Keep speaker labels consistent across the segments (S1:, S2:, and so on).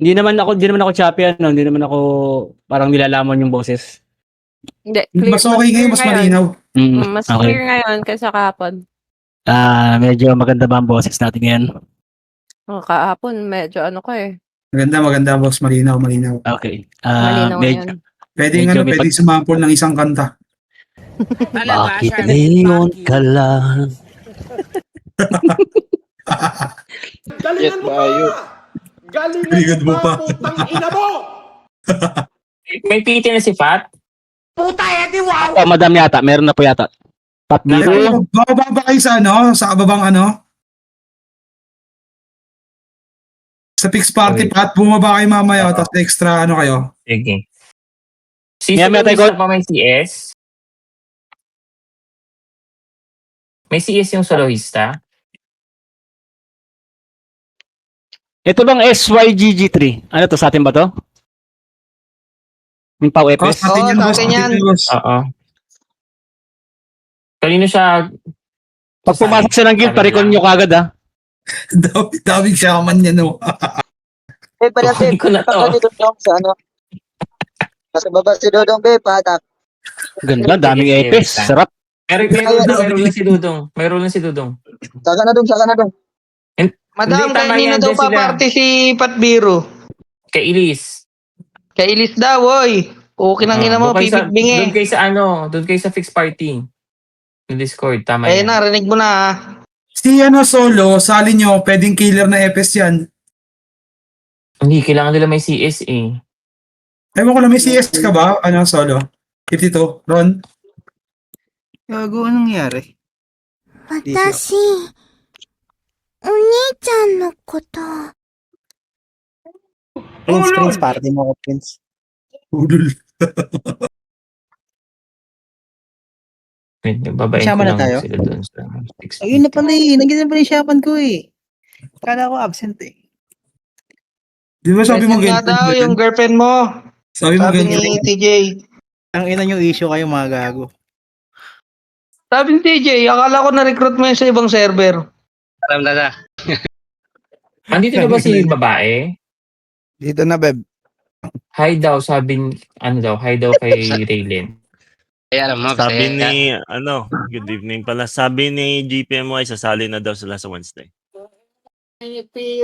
S1: Hindi naman ako choppy, ano, hindi naman ako parang nilalamon yung boses.
S2: Hindi, clear.
S3: Mas okay ngayon, mas malinaw.
S2: Mas
S1: Okay.
S2: clear ngayon kaysa kahapon.
S1: Medyo maganda ba ang boses natin ngayon?
S2: Kahapon, medyo ano ko eh.
S3: Maganda, boss. Malinaw.
S1: Okay.
S2: Malinaw
S1: Medyo,
S2: ngayon.
S3: Pwede sumample ng isang kanta.
S1: bakit ngayon ka lang?
S4: Yes, bayo.
S3: Galingan mo pa.
S4: Ina mo!
S5: May PT na si Fat?
S1: Oh, madam yata. Meron na po yata. Pat Biro.
S3: Bababa kayo sa sa kababang sa Pix Party, Pat, bumaba kayo mamaya, tapos extra kayo.
S5: Sige. Si
S1: May
S5: Soloista pa may CS? May CS yung soloista?
S1: Ito bang SYGG3? Ano to? Sa atin ba to? Yung Pau Epes?
S3: Sa atin yan, boss.
S6: sa atin yan.
S3: Boss.
S5: Oo. Kanino siya?
S1: Pag pumasok siya ng guild, parikon nyo kagad
S3: Daming shaman niya, no?
S5: Kukunin ko na to.
S6: Nasa baba si Dodong Be, patak.
S1: Ganda, daming Epes. Sarap.
S5: Mayroon lang si Dudong.
S6: Saka na dong.
S5: Hindi,
S6: Madam,
S5: tama
S6: kanino
S5: yan,
S6: daw
S5: dyan sila.
S6: paparte si Pat Biro?
S5: Kay Elise.
S6: Kay Ilis daw, oy. Okay nang ina mo,
S5: Doon
S6: pipit-bingi.
S5: doon kay sa fixed party. Yung Discord, tama yan.
S6: Narinig mo na.
S3: Si Solo, sali nyo, pwedeng killer na Epes yan.
S5: Hindi, kailangan nila may CS eh.
S3: Ewan ko lang, may CS ka ba? Solo? 52, Ron?
S7: Gago, anong nangyari?
S8: 私、お兄ちゃんのこと。
S7: Prince, party mo ko, Prince.
S3: Udol.
S5: Wait, babayin ko
S7: Sama na
S5: lang
S7: tayo?
S5: sila doon sa 6.
S7: Ayun na pala nandiyan na pala yung shaman ko eh. Kala ko absent eh.
S3: Di ba sabi mo
S6: Nga daw, yung girlfriend mo.
S3: Sabi mo
S6: Sabi
S3: ganyan.
S6: ni TJ.
S7: Ang ina yung issue kayo mga gago.
S6: Sabi ni TJ, akala ko na-recruit mo yun sa ibang server.
S9: Alam na.
S5: Andito na ba si babae?
S7: Dito na, Beb.
S5: Hi daw, hi daw kay Raylin.
S9: Kaya naman,
S10: Sabi ni, good evening pala. Sabi ni GPMY, sasali na daw sila sa Wednesday.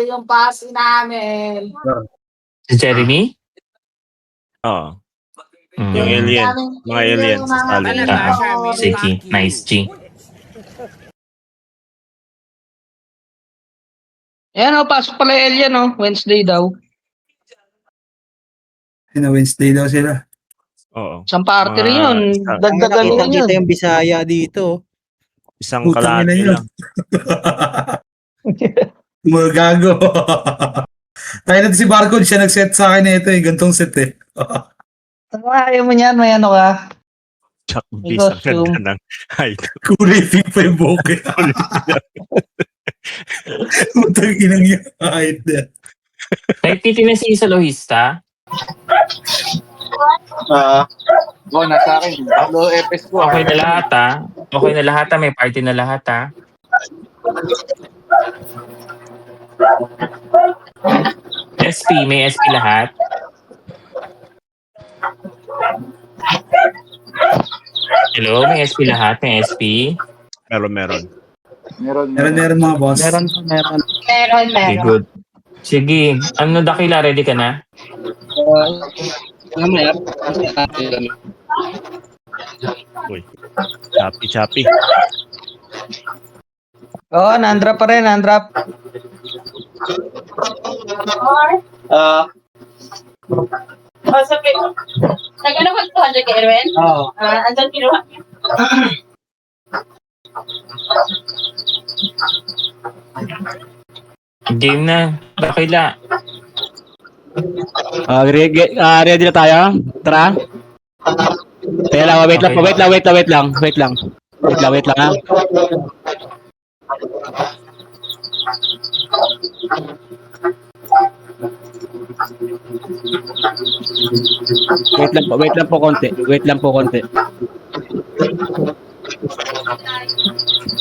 S11: Yung pasi namin.
S5: Si Jeremy?
S10: Oo. Yung alien. Mga aliens, sasali na.
S5: Sige, nice G.
S6: Ayan pasok pala yung alien Wednesday daw.
S3: Wednesday daw sila.
S10: Oo.
S6: Isang party rin yun. Dagdagan rin yun.
S7: Kita yung Bisaya dito.
S10: Isang
S3: Putang
S10: kalahati
S3: ina
S10: lang.
S3: Mga gago. Tayo natin si Barcode, siya nag-set sa akin ito gantong set eh.
S6: Ayaw mo niyan, may ka.
S10: Chuck
S6: May
S10: Bis, ang
S6: costume.
S10: ganda ng height.
S3: Kulay pink pa yung bokeh. Putang inang yung height na.
S5: Nagpiti na si soloista?
S4: Nasa akin. Hello, Epes ko.
S5: Okay na lahat Okay na lahat may party na lahat SP, may SP lahat? Hello, may SP lahat? May SP?
S10: Meron.
S3: Meron mga boss.
S7: Meron.
S5: Okay, good. Sige, Dakila, ready ka na?
S10: Uy. Choppy.
S6: Oo, na-undrap pa rin, na-undrap.
S11: Sabi, nag-ano ko 200 kay Erwin?
S6: Oo.
S11: Andyan kinuha.
S5: Game na. Dakila.
S1: Ready na tayo? Tara. Teka lang, wait lang. Wait lang ha. Wait lang po konti.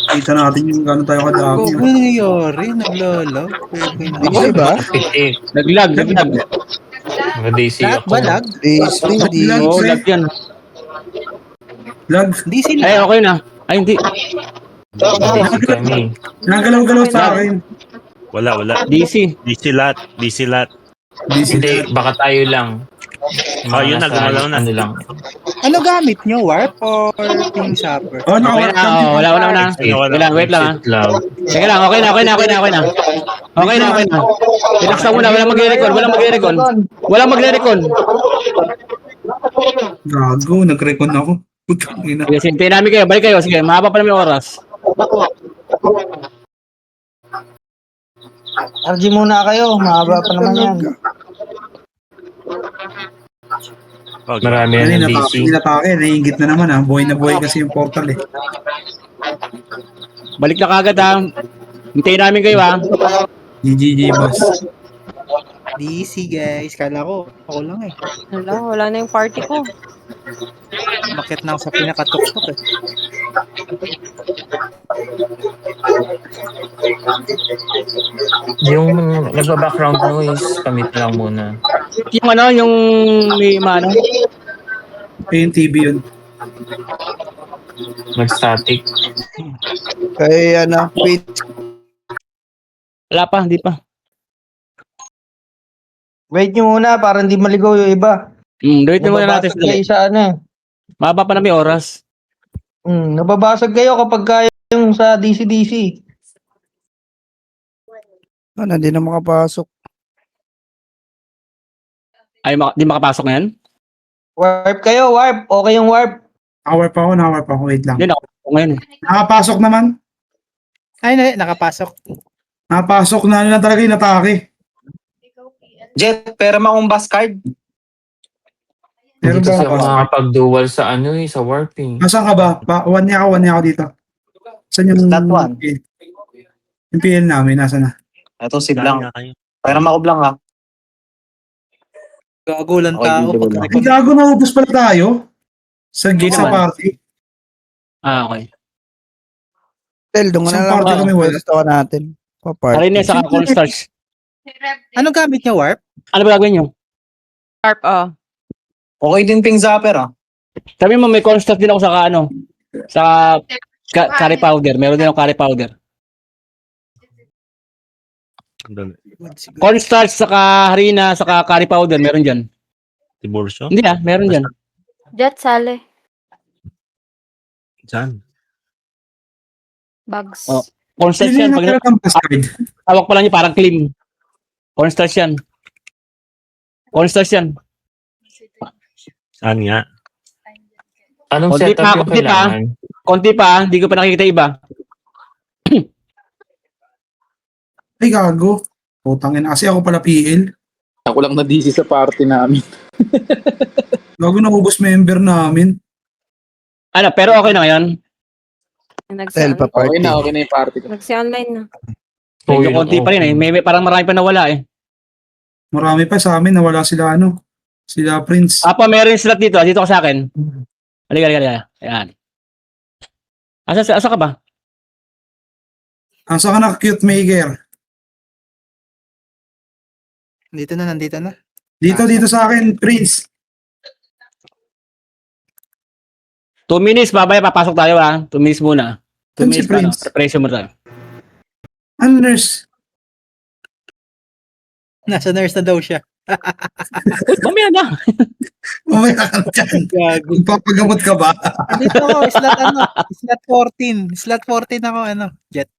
S3: Kita natin yung gano'n tayo
S7: Ano
S3: kadami.
S7: nangyayari? Naglalag?
S6: Di ba?
S1: Naglag.
S5: Nag-DC
S7: Lahat
S5: ako.
S7: ba lag?
S3: Lag,
S1: Oo,
S3: pre.
S1: lag yan.
S3: Lag.
S7: Hindi sila.
S1: Ay, okay na. Ay, hindi.
S5: DC kami.
S3: Nagalaw-galaw sa akin.
S10: Wala.
S1: DC.
S10: DC lot.
S5: Hindi, baka tayo lang.
S10: Oh, yun na, gumalaw na.
S5: Ano lang.
S7: Ano gamit nyo? Warp or ping zapper?
S3: Oh,
S1: Okay
S3: naka-work
S1: na,
S3: kami.
S1: wala na. Wait lang, ha. Teka lang, okay na. Okay na. Relax lang muna, walang magre-recon.
S3: Gago, nag-recon ako. Putang ina.
S1: Sige, sintayin namin kayo. Balik kayo. Sige, mahaba pa namin yung oras.
S6: RG muna kayo. Mahaba pa naman yan.
S10: Okay.
S5: Marami yan ng DC.
S3: Inatake, naiingit na naman ha. Buhay na buhay kasi yung portal eh.
S1: Balik na kagad, ha. Hintayin namin kayo, ha.
S3: GG boss.
S7: DC guys. Kala ko. Ako lang eh.
S2: Wala na yung party ko.
S7: Bakit na ako sa pinakatuktok eh.
S5: Yung nagba-background noise, kamit lang muna.
S1: Yung may ano.
S3: Yung TV yun.
S5: Nag-static.
S6: Kaya ano,
S1: Wala pa, hindi pa.
S6: wait nyo muna para hindi maligaw yung iba.
S1: Wait na muna natin.
S6: Nababasag kayo sa ano eh.
S1: Mahaba pa namin yung oras.
S6: Nababasag kayo kapag kaya yung sa DC-DC.
S7: Ano, hindi na makapasok.
S1: Ay, di makapasok na yan?
S6: Warp kayo, warp. Okay yung warp.
S3: Nakawar pa ako. Wait lang.
S1: Hindi, nakapasok ngayon.
S3: Nakapasok naman.
S7: Ay, nakapasok.
S3: Nakapasok na lang talaga yung atake.
S6: Jet, pera mo akong bus card.
S3: Pero
S5: Hindi kasi
S3: ba?
S5: ako makapag-dual sa sa warping.
S3: Nasaan ka ba? One niya ako dito. Saan yung...
S6: That one.
S3: Yung PL namin, nasa na?
S6: Ito si
S10: Dami na kayo.
S6: Pera mo ako Blanc ha.
S7: Gagulan tao.
S3: Ang gago, naubos pala tayo. Sa
S1: Hindi
S3: sa
S1: naman.
S3: party.
S1: Okay.
S7: Tel, doon
S3: Isang party kami wala.
S7: Gusto natin.
S1: Karine sa cornstarch.
S7: Anong gamit niya, Warp?
S1: Ano ba gagawin nyo?
S2: Sharp,
S6: Okay din ping zapper ah.
S1: Sabi mo, may cornstarch din ako sa curry powder. Meron din ako curry powder. Cornstarch, saka harina, saka curry powder. Meron dyan.
S10: Tiburcio?
S1: Hindi meron dyan.
S8: Jet sale.
S10: Diyan.
S8: Bugs.
S1: Oh. Cornstarch
S3: Sino
S1: yan.
S3: yung
S1: Pag
S3: nakalagang card?
S1: tawag pa lang niya, parang clean. Cornstarch yan. Cornstarch yan.
S10: Saan nga?
S5: Anong
S1: Konti
S5: setup
S1: pa,
S5: yung
S1: konti pa.
S5: kailangan?
S1: Konti pa, hindi ko pa nakikita iba.
S3: Ay, gago. Putangin na. Kasi ako pala PL.
S4: Ako lang na DC sa party namin.
S3: Gago, naubos member namin.
S1: Ano, pero okay na ngayon.
S4: Okay na yung party ko.
S2: Nagsi-online na.
S1: Medyo konti pa rin eh. May parang marami pa nawala eh.
S3: Marami pa sa amin. Nawala sila sila Prince.
S1: Apa, meron yung slot dito. Dito ka sa akin. Halika. Ayan. Asa ka ba?
S3: Asa ka na, cute maker?
S7: Nandito na.
S3: Dito sa akin, Prince.
S1: 2 minutes, babaya, papasok tayo 2 minutes muna. 2
S3: Saan si
S1: minutes pa,
S3: Prince?
S1: preparation mo tayo.
S3: Ano, nurse?
S7: Nasa nurse na daw siya.
S1: Mamaya na.
S3: Mamaya ka na dyan.
S7: Gago.
S3: Magpapagamot ka ba?
S7: Dito ako, slot 14. Slot 14 ako, Jet.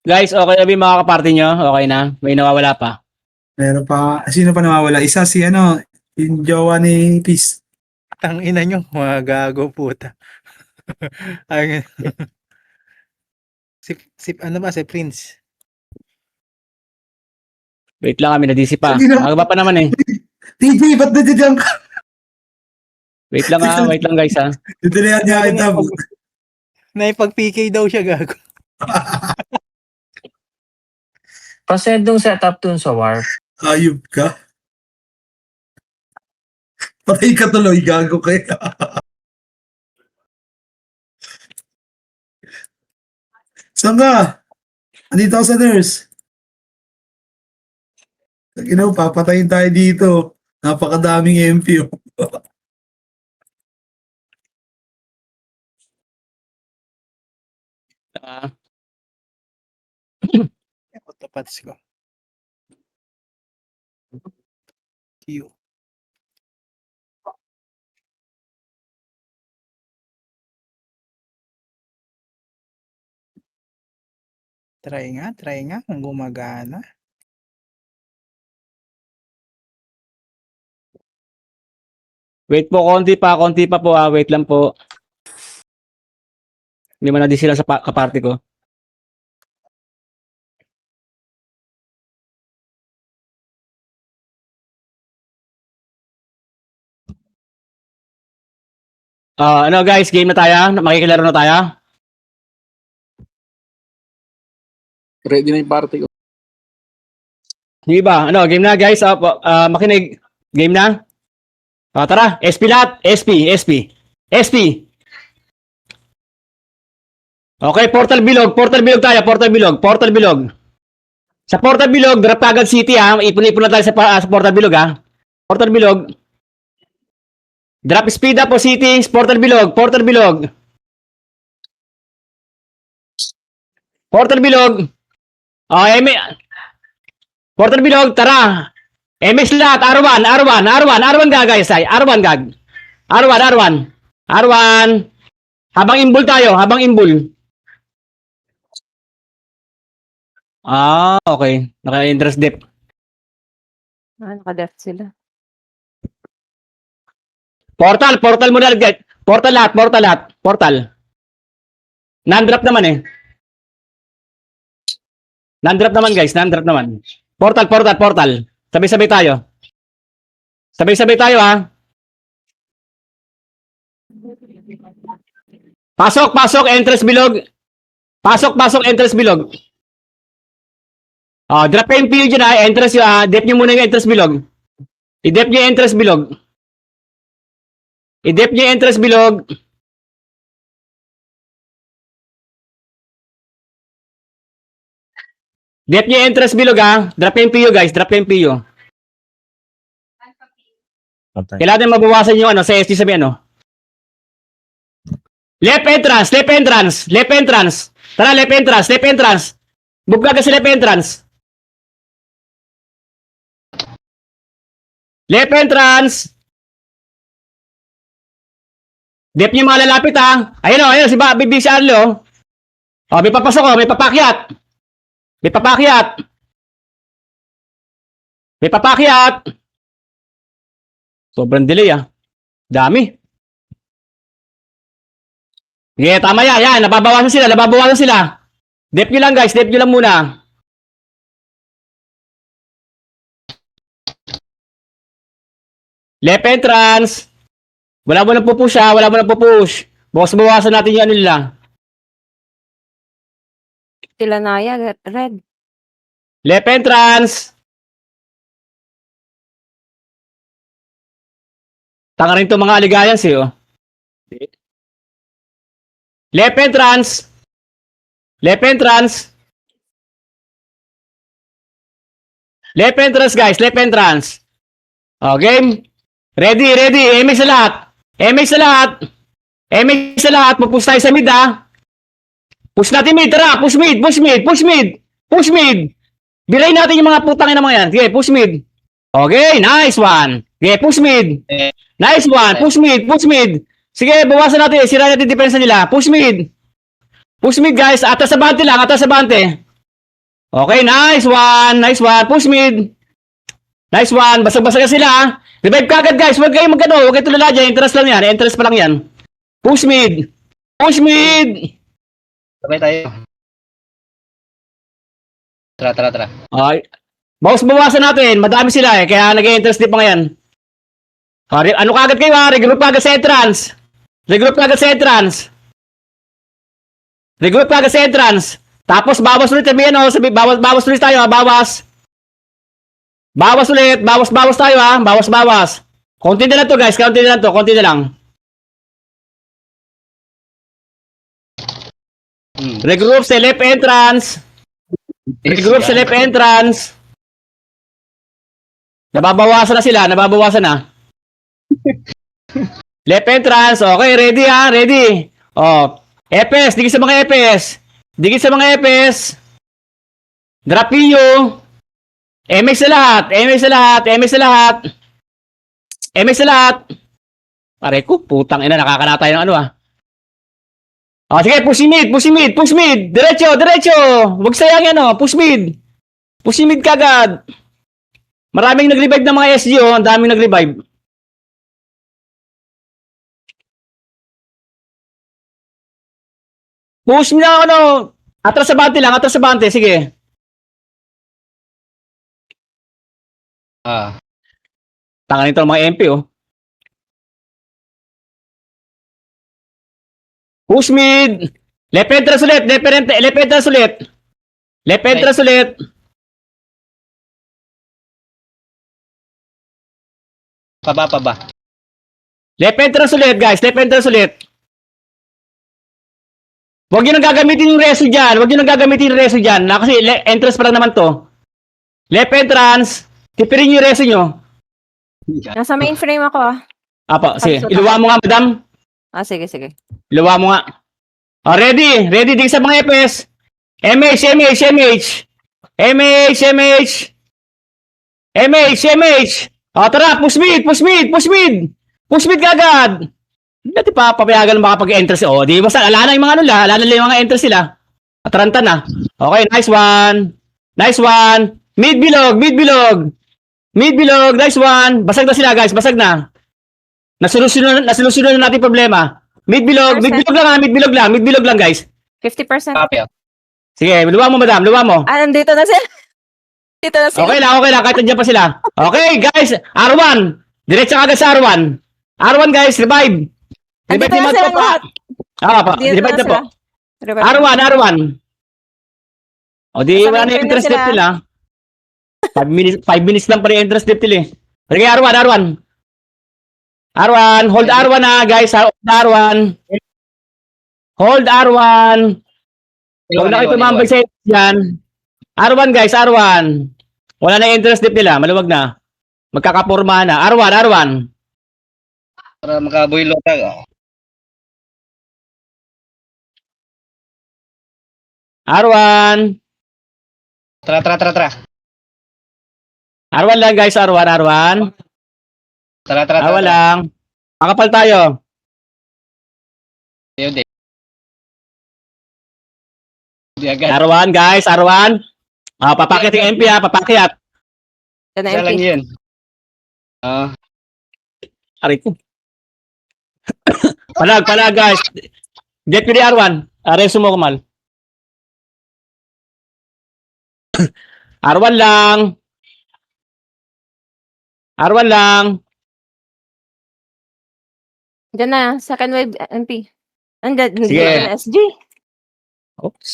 S1: Guys, okay na ba yung mga kaparty nyo? Okay na? May nawawala pa?
S3: Meron pa. Sino pa nawawala? Isa si yung jowa ni Peace.
S7: Ang ina nyo, mga gago puta. Ay, si Prince.
S1: Wait lang kami, na-DC pa.
S3: Sige na.
S1: Magaba pa naman eh.
S3: TJ, ba't nandiyan ka?
S1: Wait lang guys
S3: Dito na yan niya kita.
S7: Naipag-PK daw siya, gago.
S5: Pasend yung setup dun sa warp.
S3: Ayub ka. Patay ka tuloy, gago kayo. Saan ka? Andito ako sa nurse. Papatayin tayo dito. Napakadaming MP.
S1: Ah,
S7: Autopats ko. Q. Try nga kung gumagana.
S1: wait po, konti pa po wait lang po. Hindi man na di sila sa kaparty ko. Ano guys, game na tayo? Makikilaro na tayo?
S4: Ready na yung party ko.
S1: Hindi ba? Ano, game na guys. Makinig. Game na? Tara, SP lahat. SP. Okay, portal bilog tayo, portal bilog. Sa portal bilog, drop agad city ha. Ipon-ipon na tayo sa portal bilog ha. Portal bilog. Drop speed up po city, portal bilog. Portal bilog. Portal bilog, tara. MS lahat, R1 gag guys, R1 gag. R1. Habang imbul tayo, okay. Naka-interest dip.
S2: Naka-left sila.
S1: Portal muna guys. Portal lahat. Non-drop naman eh. Non-drop naman guys, Portal. Sabay-sabay tayo ha. Pasok, entrance bilog. Entrance bilog. Drop yung PU dyan ha, entrance yun dep nyo muna yung entrance bilog. I-dep nyo yung entrance bilog. Dep nyo yung entrance bilog ha. Drop yung PU guys,
S10: Patay.
S1: Kailangan mabawasan yung sa ST sabi Left entrance. Tara, left entrance. Bugga ka sa left entrance. Dep nyo yung mga lalapit ha. Ayun si Bibi si Arlo. May papasok may papakyat. Sobrang delay Dami. Yeah, tama yan. Nababawasan sila. Dep nyo lang guys, muna. Left entrance. Wala mo nang pupush. Bawasan natin yung nila.
S2: Sila Naya, red.
S1: Left entrance. Tanga rin itong mga aligayans Left entrance guys, game. Ready. MX sa lahat. Pupush tayo sa mid Push natin mid, tara. Push mid. Bilay natin yung mga putangin na mga yan. Okay, push mid. Okay, nice one. Okay, push mid. Nice one. Push mid. Sige, bawasan natin. Sira natin depensa nila. Push mid guys. Atas sa bante lang. Okay, nice one. Push mid. Nice one. Basag-basag sila. Revive kagad guys. Huwag kayo magkano. Huwag kayo tulala dyan. Interest pa lang yan. Push mid.
S9: Sabay tayo. Tara.
S1: Okay. Bawasan natin. Madami sila kaya nag-interest din pa ngayon. Ano kagad kayo regroup kagad sa entrance. Tapos bawas ulit bawas ulit tayo bawas tayo bawas. Konti na lang to guys, konti na lang. Regroup sa left entrance. Regroup sa left entrance. Nababawasan na sila, nababawasan na. Left entrance, okay, ready ha, ready. Oh, EPS, digit sa mga EPS. Digit sa mga EPS. Drapillo. MX sa lahat, MX sa lahat, MX sa lahat. MX sa lahat. Pare ko, putang ina, nakakana tayo ng ano ah. Oh, sige, push mid, push mid, push mid. Diretso, diretso. Huwag sayangin ano, push mid. Push mid kagad. Maraming nag-revive ng mga SG oh, ang daming nag-revive. Push mo na ano, atras sa bante lang, atras sa bante, sige. Tanga nito ng mga MP oh. Push mid. Left entrance ulit, left entrance ulit. Left entrance ulit.
S9: Paba.
S1: Left entrance ulit, guys. Left entrance ulit. Huwag nyo nang gagamitin yung reso dyan. Huwag nyo nang gagamitin yung reso dyan. Kasi entrance pa lang naman to. Left entrance. Tipirin yung reso nyo.
S2: Nasa mainframe ako ah.
S1: Apa, sige.
S2: Pagsuot
S1: Iluwa mo nga, madam.
S2: Ah, sige, sige.
S1: Iluwa mo nga. Oh, ready. Ready din sa mga EPS. MH. O, tara. Push mid. Push mid kagad. Hindi natin papapayagan ng makapag-entrance. O, di basta, alala yung mga ano la. Alala yung mga entrance sila. Atranta na. Okay, nice one. Mid bilog. Nice one. Basag na sila, guys. Basag na. Nasolusyonan na natin problema. Mid bilog lang, guys.
S2: 50%.
S1: Sige, luwa mo, madam. Luwa mo.
S2: Ah, nandito na sila. Dito na sila.
S1: Okay lang. Kahit nandiyan pa sila. Okay, guys. R1. Diretso agad sa R1. R1, guys. Revive.
S2: Andito
S1: ni
S2: na
S1: Matt
S2: silang
S1: po, pa.
S2: lahat.
S1: Pa.
S2: Dito
S1: Revive
S2: na
S1: na po.
S2: sila. Revive.
S1: R1. O, di
S2: Nasa
S1: wala na
S2: mainframe
S1: yung entrance
S2: na sila.
S1: step nila. 5 minutes lang pa yung entrance step nila eh. Sige, R1. Hold R1 na, guys. Hold R1. Huwag na kayo tumambay sa dyan. R1, guys. Wala na yung entrance step nila. Maluwag na. Magkakaporma na. R1.
S9: Para makaboy lotag.
S1: R1.
S9: Tara.
S1: R1 lang, guys. R1.
S9: Tara.
S1: R1 lang. Makapal tayo.
S9: Hindi agad.
S1: R1, guys. R1. Papakyat yung MP, ha. Papakyat.
S2: Yan na
S9: Isa lang
S2: MP.
S9: yun.
S1: Aray ko. Palag, guys. Get to the R1. Reso mo, Kumal. R1 lang.
S2: Diyan na. Second wave MP. Andyan. Dito
S1: Sige.
S2: na SG.
S1: Oops.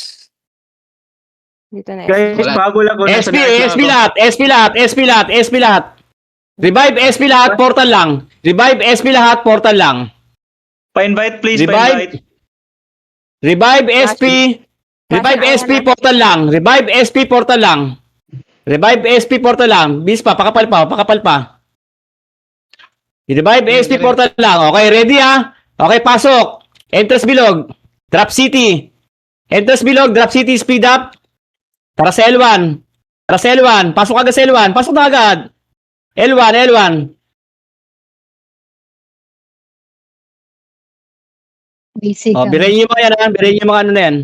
S2: Dito na SG.
S5: Guys, bago lang ko nasa
S1: SP lahat. Revive SP lahat, portal lang.
S5: Pa-invite please,
S1: Revive. Revive SP. Revive SP portal lang. Bis pa, pakapal pa. Revive SP portal lang. Okay, ready ha? Okay, pasok. Entrance bilog. Drop city. Speed up. Tara sa L1. Pasok agad sa L1. Pasok na agad. L1.
S8: Basic.
S1: Oh, birayin niyo mga yan, ha? Birayin niyo mga ano na yan.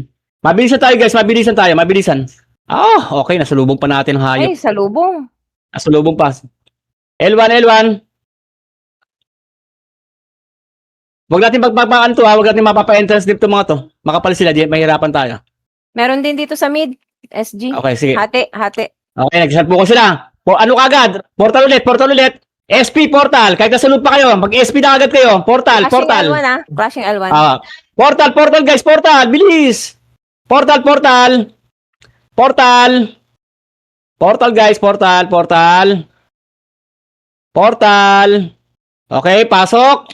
S1: Mabilisan tayo, guys. Mabilisan. Okay. Nasulubong pa natin ang hayop.
S2: Ay, salubong.
S1: Nasulubong pa. L1. Huwag natin magpapakan to, ha? Huwag natin mapapa-entrance dito mga to. Makapal sila, di mahirapan tayo.
S2: Meron din dito sa mid. SG.
S1: Okay, sige.
S2: Hati.
S1: Okay, nagsasalpo ko sila. Ano kagad? Portal ulit. SP portal. Kahit nasa loop pa kayo, mag-SP na agad kayo. Portal.
S2: Flashing L1 ah. Flashing L1.
S1: Portal guys, portal. Bilis. Portal guys, portal. Okay, pasok.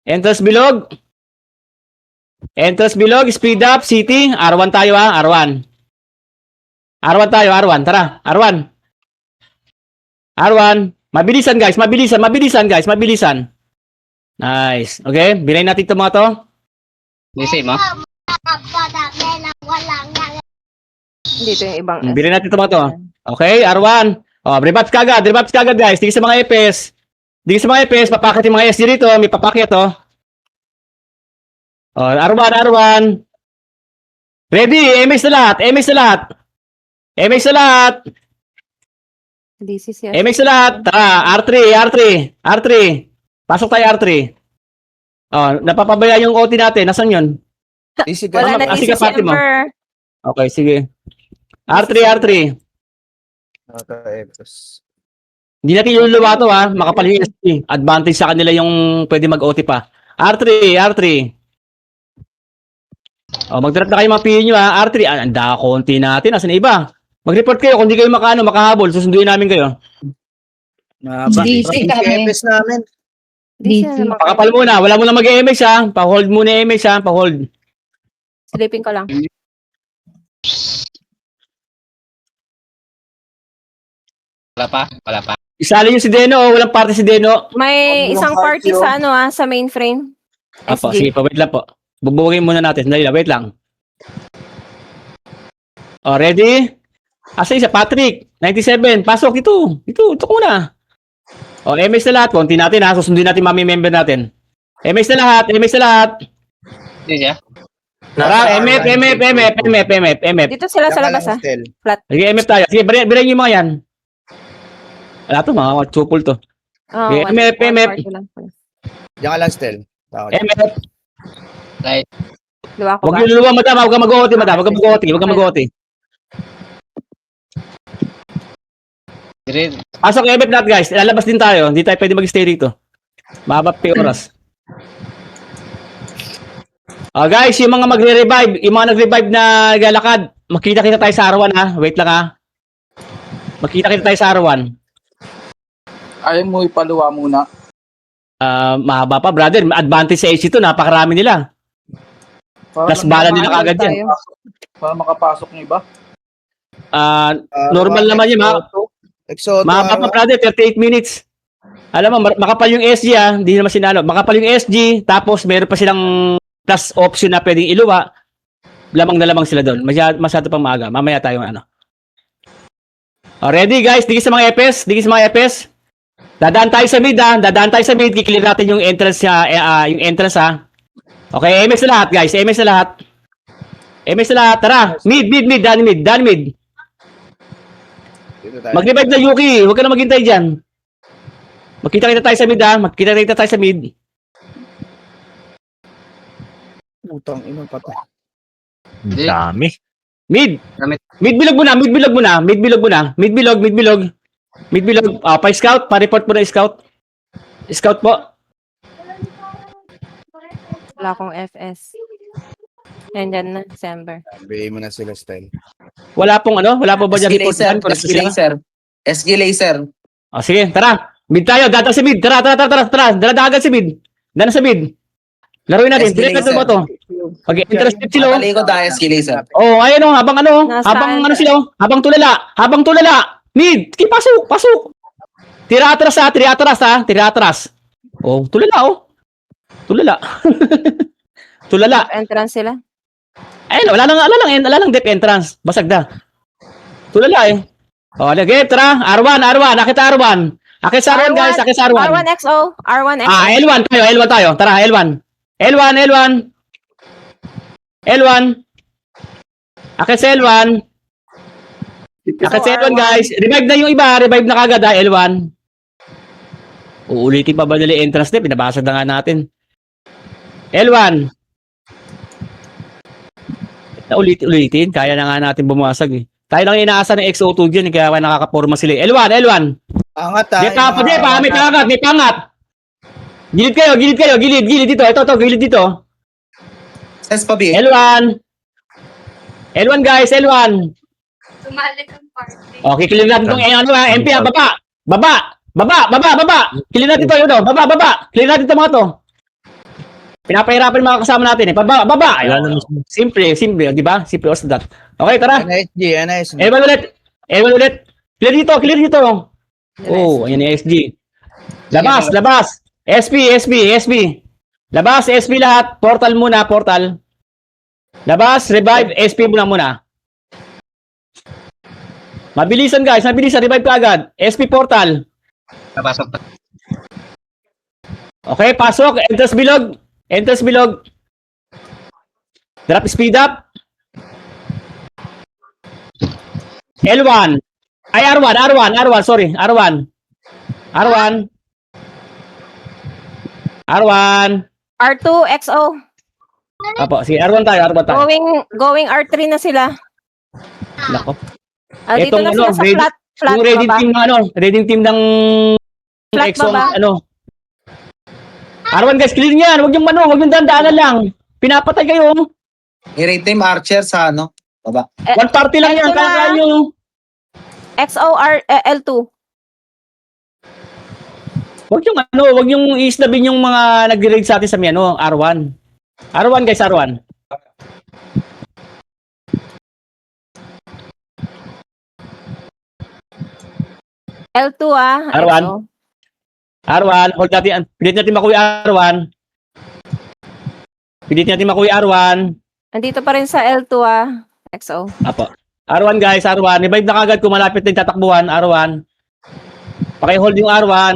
S1: Entrance bilog. Entrance bilog, speed up, city. R1 tayo ha, R1. R1 tayo, R1. Tara, R1. R1. Mabilisan guys, mabilisan guys, mabilisan. Nice. Okay, bilay natin itong mga to.
S9: Di same, ha?
S2: Dito yung ibang
S1: Bilay natin itong mga to. Okay, R1. Oh, rebuffs kagad guys. Tingin sa mga EPS. Tingin sa mga EPS, papakit yung mga SG dito. May papakit to. Oh, R1. Ready, MS na lahat, MS na lahat.
S2: DCCS.
S1: MX na lahat. Tara, R3. Pasok tayo R3. Oh, napapabaya yung OT natin. Nasaan yun?
S2: Wala na
S1: Sige,
S2: DCC
S1: pati mo.
S2: Emperor.
S1: Okay, sige. R3. Hindi natin iluluwa to ha. Makapal yung SG. Advantage sa kanila yung pwede mag-OT pa. R3. Oh, mag-drop na kayo mga PU nyo ha. R3. Anda, konti natin. Nasaan na iba? Mag-report kayo kung di kayo makahabol. Susunduin namin kayo.
S7: DC kami. namin.
S2: DC na naman.
S1: Pakapal muna. Wala muna mag-MX ha. Pa-hold muna MX ha. Pa-hold.
S2: Sleeping ko lang.
S9: Wala pa.
S1: Isali nyo si Deno. Walang party si Deno.
S2: May isang party sa sa mainframe.
S1: Apo,
S2: SG.
S1: sige pa. Wait lang po. Bubuwagin muna natin. Dali lang. Wait lang. Oh, ready? Asa isa? Patrick. 97. Pasok. Ito ko na. Oh, MS na lahat. Konti natin ha. Susundin natin mami member natin. MS na lahat.
S9: Di siya?
S1: Tara, MF.
S2: Dito sila sa labas ah.
S1: Sige, MF tayo. Sige, biray yung mga yan. Wala to, mga tsupol to.
S2: Oh,
S1: Okay,
S2: one
S1: MF.
S2: party lang.
S7: Diyan ka lang, Stel.
S1: MF.
S9: Right.
S2: Luwa ko
S1: Huwag
S2: ba?
S1: yung luluwa, madam. Huwag kang mag-OT, madam. Huwag kang mag-OT.
S9: Dire,
S1: Pasok MF lahat, guys. Lalabas din tayo. Hindi tayo pwede mag-stay rito. Mahaba pa yung oras. Guys, yung mga magre-revive, yung mga nag-revive na galakad, makita-kita tayo sa R1 ha. Wait lang ha. Makita-kita tayo sa R1.
S4: Ayaw mo ipaluwa muna.
S1: Mahaba pa, brother. Advantage sa AC to. Napakarami nila. Plus bala nila kagad yan.
S4: Para makapasok ng iba.
S1: Normal naman yun, mahaba pa, brother. 38 minutes. Alam mo, makapal yung SG ha. Hindi naman sinalo. Makapal yung SG, tapos meron pa silang plus option na pwedeng iluwa. Lamang na lamang sila doon. Masyado pang maaga. Mamaya tayo ano. Ready guys? Digis sa mga EPS. Dadaan tayo sa mid ha. Kiklear natin yung entrance ha. Okay, MX na lahat guys. MX na lahat. Tara. Mid. Daan mid. Mag-revive na Yuki. Huwag ka na maghintay dyan. Magkita-kita tayo sa mid.
S7: Putang ina pa to.
S10: Dami.
S1: Mid bilog muna. Pa-scout. Pa-report mo na scout. Scout po.
S2: Wala akong FS. Nandyan na, December.
S7: Bigay mo na sila, Stel.
S1: Wala po ba dyan report dyan?
S6: SG Laser.
S1: Sige, tara. Mid tayo, data sa mid. Tara. Dala agad sa mid. Dala sa mid. Laruin natin. Direct natin ba ito? Okay, interested sila.
S6: SG Laser.
S1: Oh, ayun oh, habang
S2: Nasaan?
S1: sila, habang tulala. Mid, pasok. Tira atras. Oh, tulala. Tulala.
S2: Entrance sila.
S1: Ayun, wala lang depth entrance. Basag na. Tulala eh. Oh, lagi, tara. R1. Akit R1. Akit sa R1 guys, akit sa R1.
S2: R1XO.
S1: L1 tayo. Tara, L1. Akit sa L1 guys. Revive na yung iba. Revive na kagad ha, L1. Uulitin pa ba nila entrance na? Pinabasag na nga natin. L1. Ulitin. Kaya na nga natin bumasag eh. Tayo lang inaasa ng XO2 dyan. Kaya nakakaporma sila. L1.
S7: Angat
S1: May pangat. Gilid kayo. Gilid dito. Ito, gilid dito.
S6: SPB.
S1: L1 guys, L1.
S11: Sumalik ang party.
S1: Okay, clear natin itong MP ha. Baba. Clear natin ito, Baba. Clear natin ito mga to. Pinapahirapan yung mga kasama natin eh. Baba.
S10: Wala
S1: Ayun.
S10: naman.
S1: Simple, di ba? Simple as that. Okay, tara.
S7: NSG.
S1: Ewan ulit. Clear dito. Oh, ayan yung SG. Labas. SP. Labas, SP lahat. Portal muna. Labas, revive, SP muna. Mabilisan guys, revive ka agad. SP portal.
S9: Napasok pa.
S1: Okay, pasok. Enters bilog. Drop speed up. L1. Ay, R1. Sorry, R1.
S2: R2, XO.
S1: Apo, sige, R1 tayo.
S2: Going R3 na sila.
S1: Nako.
S2: Dito
S1: Etong
S2: na sila sa flat
S1: Yung ready
S2: baba.
S1: team reading team ng
S2: Flat
S1: Exxon,
S2: baba.
S1: R1 guys, clear niyan. Huwag yung dandaanan lang. Pinapatay kayo.
S7: I-rate team Archer sa baba.
S1: One party lang yan.
S2: L2 na.
S1: Kaya nyo.
S2: L2.
S1: Huwag yung islabin yung mga nag-raid sa atin sa R1. R1 guys, R1.
S2: L2
S1: R1.
S2: XO.
S1: R1, hold natin. Pilit natin makuwi R1.
S2: Andito pa rin sa L2 XO.
S1: Apo. R1 guys, R1. Revive na kagad kung malapit na yung tatakbuhan. R1. Paki-hold yung R1.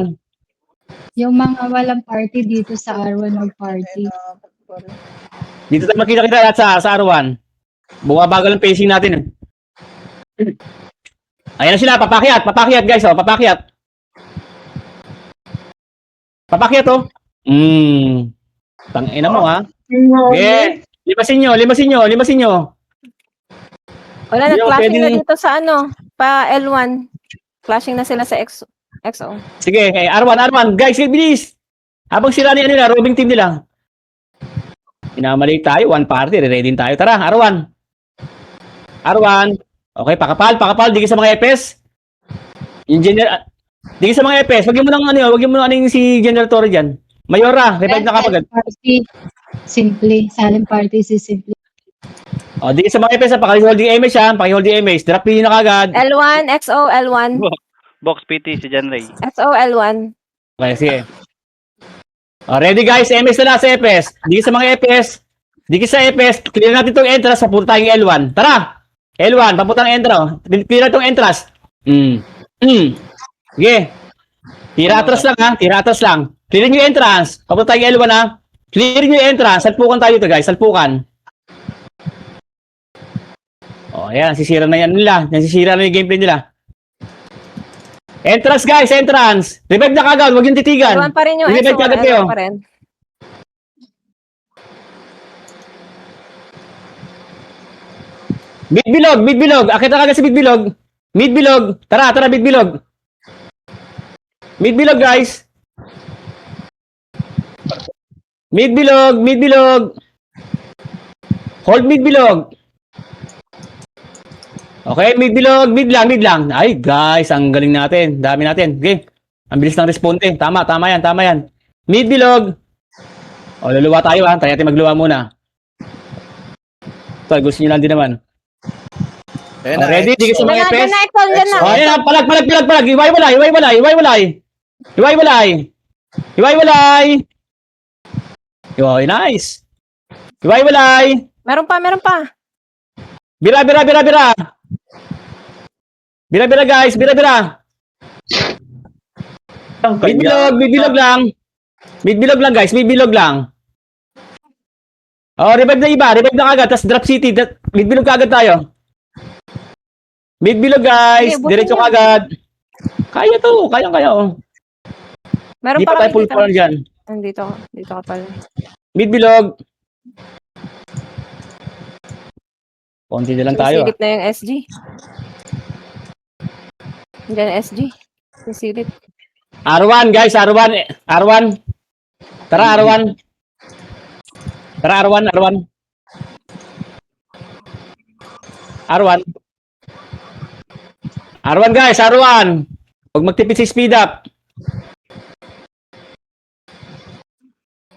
S11: Yung mga walang party dito sa R1 mag-party.
S1: Dito tayo makita-kita lahat sa R1. Bumabagal ang pacing natin. Ayan na sila, papakyat guys, papakyat. Papakyat Tangina mo Okay. Limasin nyo.
S2: Wala,
S1: Hindi ako
S2: nag-clashing na
S1: pwedeng-
S2: dito sa pa L1. Clashing na sila sa XO.
S1: Sige, R1. Guys, bilis. Habang sila nila, roaming team nila. Pinamali tayo, one party, re-ready tayo. Tara, R1. Okay, pakapal, digi sa mga EPS. Yung general, digi sa mga EPS, wag mo nang yung si General Torre dyan. Mayora, revive na kapagad.
S11: Party. Simple. Silent party si Simple.
S1: Digi sa mga EPS, paki-holding image, drop yun na kagad.
S2: L1, XO, L1.
S9: Box PT si John Ray.
S2: XO, L1.
S1: Okay, sige. Ready guys, MS na lang sa EPS. Digi sa mga EPS, clear natin itong entrance, papunta tayong L1. Tara! L1, papunta ng entrance. Clear na itong entrance. Sige. Tira atras lang. Clear nyo yung entrance. Papunta tayong L1 Clear nyo yung entrance. Salpukan tayo ito guys, salpukan. Ayan, nasisira na yan nila. Nasisira na yung gameplay nila. Entrance guys, entrance. Revive na kagad, huwag yung titigan.
S2: L1 pa rin yung
S1: Revive
S2: XO.
S1: kagad kayo.
S2: L1 pa rin.
S1: Mid-bilog. Akit na kagad si mid-bilog. Mid-bilog. Tara, mid-bilog. Mid-bilog, guys. Mid-bilog. Hold mid-bilog. Okay, mid-bilog. Mid lang. Ay, guys, ang galing natin. Dami natin. Okay. Ang bilis ng responde. Tama yan. Mid-bilog. Luluwa tayo Tayo natin magluwa muna. Ito, gusto nyo lang din naman. Ready? Digi sa mga EPS.
S2: Dyan na.
S1: Ayan, palag. Hiwalay. Nice. Hiwalay.
S2: Meron pa.
S1: Bira. Bira guys, bira. Mid-bilog lang guys, mid-bilog lang. Revive na iba, revive na kagad, tapos drop city, mid-bilog kagad tayo. Mid-bilog guys,
S2: Sige, buti
S1: diretso
S2: yan.
S1: kagad. Kaya
S2: Meron
S1: Di
S2: pa
S1: pa tayo
S2: kami
S1: full
S2: dito.
S1: power dyan.
S2: Dito ka pala.
S1: Mid-bilog. Konti na lang tayo.
S2: Sisilip na yung SG. Diyan SG. Sisilip.
S1: R1 guys, R1. Tara, R1. R1 guys, R1. Huwag magtipid sa speed up.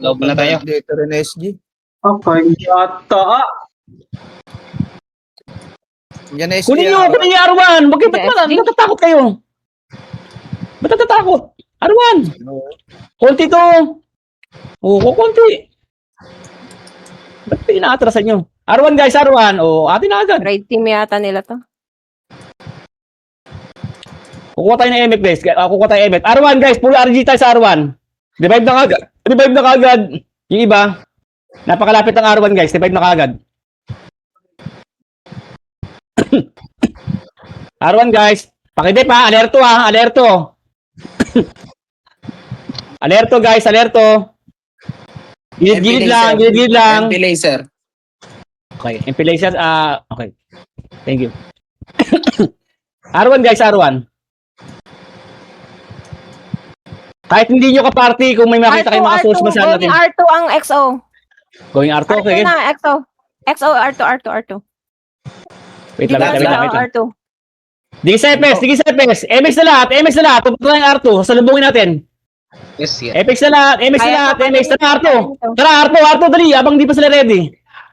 S9: Loob na tayo.
S7: Dito rin SG.
S6: Okay, yata.
S7: Yan SG.
S1: Kunin nyo Arwan. Bakit ba't
S2: SG?
S1: natatakot kayo? Ba't natatakot? Arwan. Konti to. Oo, konti. Ba't pinaatrasan nyo? Arwan guys, Arwan. O, atin na agad.
S2: Raid team yata nila to.
S1: Kukuha tayo ng MF guys. Kukuha tayo ng MF. Arwan guys, puro RG tayo sa Arwan. Revive na kagad. Revive na kagad. Yung iba, napakalapit ng Arwan guys. Revive na kagad. Arwan guys. Pakidip ha. Alerto ha. Alerto. Alerto guys. Alerto. Gilid lang. Gilid lang.
S7: MP laser.
S1: Okay. MP laser. Okay. Thank you. Arwan guys. Arwan. Kahit hindi nyo ka-party, kung may makita kayong mga source masyado natin.
S2: Going R2 ang XO.
S1: Going R2,
S2: R2
S1: okay.
S2: na, XO. XO, R2.
S1: Wait lang, wait lang.
S2: R2.
S1: Digi sa FS, digi sa FS. MX na lahat, Tupunta ng R2. Salubungin natin.
S9: Yes, yes.
S1: FX na lahat, MX na lahat, MX na R2. Tara, R2, dali. Abang di pa sila ready.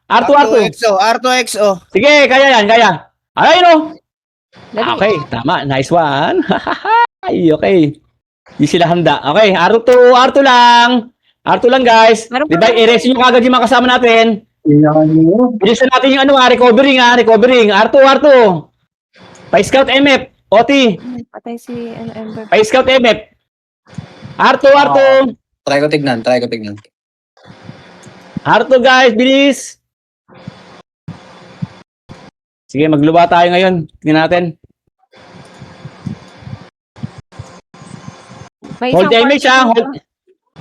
S1: R2.
S7: R2 XO.
S1: Sige, kaya yan, kaya. Ayun o.
S2: Dali.
S1: Okay, tama. Nice one. Ay, okay. Di sila handa. Okay, R2 lang. R2 lang guys.
S2: Meron pa
S1: Diba,
S2: ba?
S1: i-erase nyo kagad yung mga kasama natin. Bilisan natin yung recovering. R2. Pa-scout MF. OT.
S2: Patay si Ember.
S1: Pa-scout MF. R2.
S7: Try ko tignan.
S1: R2 guys, bilis. Sige, magluba tayo ngayon. Tingnan natin.
S2: May
S1: Hold the
S2: isang
S1: image
S2: party
S1: ha.
S2: dito.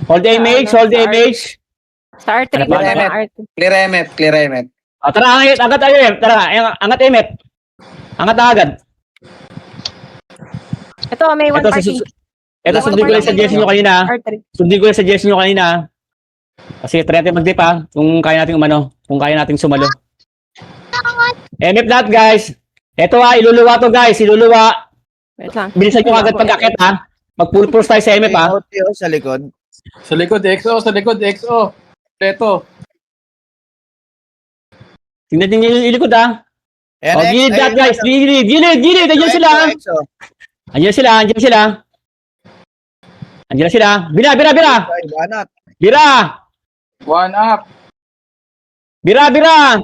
S1: Hold the image.
S2: Sa R3
S1: Ano
S2: dito
S1: ba?
S2: ng R2.
S7: Clear MF.
S1: Tara, angat MF. Tara, angat MF. Angat agad.
S2: Ito, may one party.
S1: Ito, sundin ko lang yung suggestion nyo kanina.
S2: R3.
S1: Sundin ko yung suggestion nyo kanina. Kasi try natin mag-dip ha. Kung kaya natin kung kaya natin sumalo. MF lahat guys. Ito ha, iluluwa to guys. Iluluwa.
S2: Wait lang.
S1: Bilisan nyo agad pag-akit ha. Mag-full force tayo sa MF ha.
S7: Sa likod.
S4: Sa likod, XO. Ito.
S1: Tingnan nyo yung ilikod ha.
S7: Ayan,
S1: Gilid lahat guys. Gilid. Andiyan sila. Andiyan sila. Bira.
S7: Banat.
S1: Bira.
S4: One up.
S1: Bira.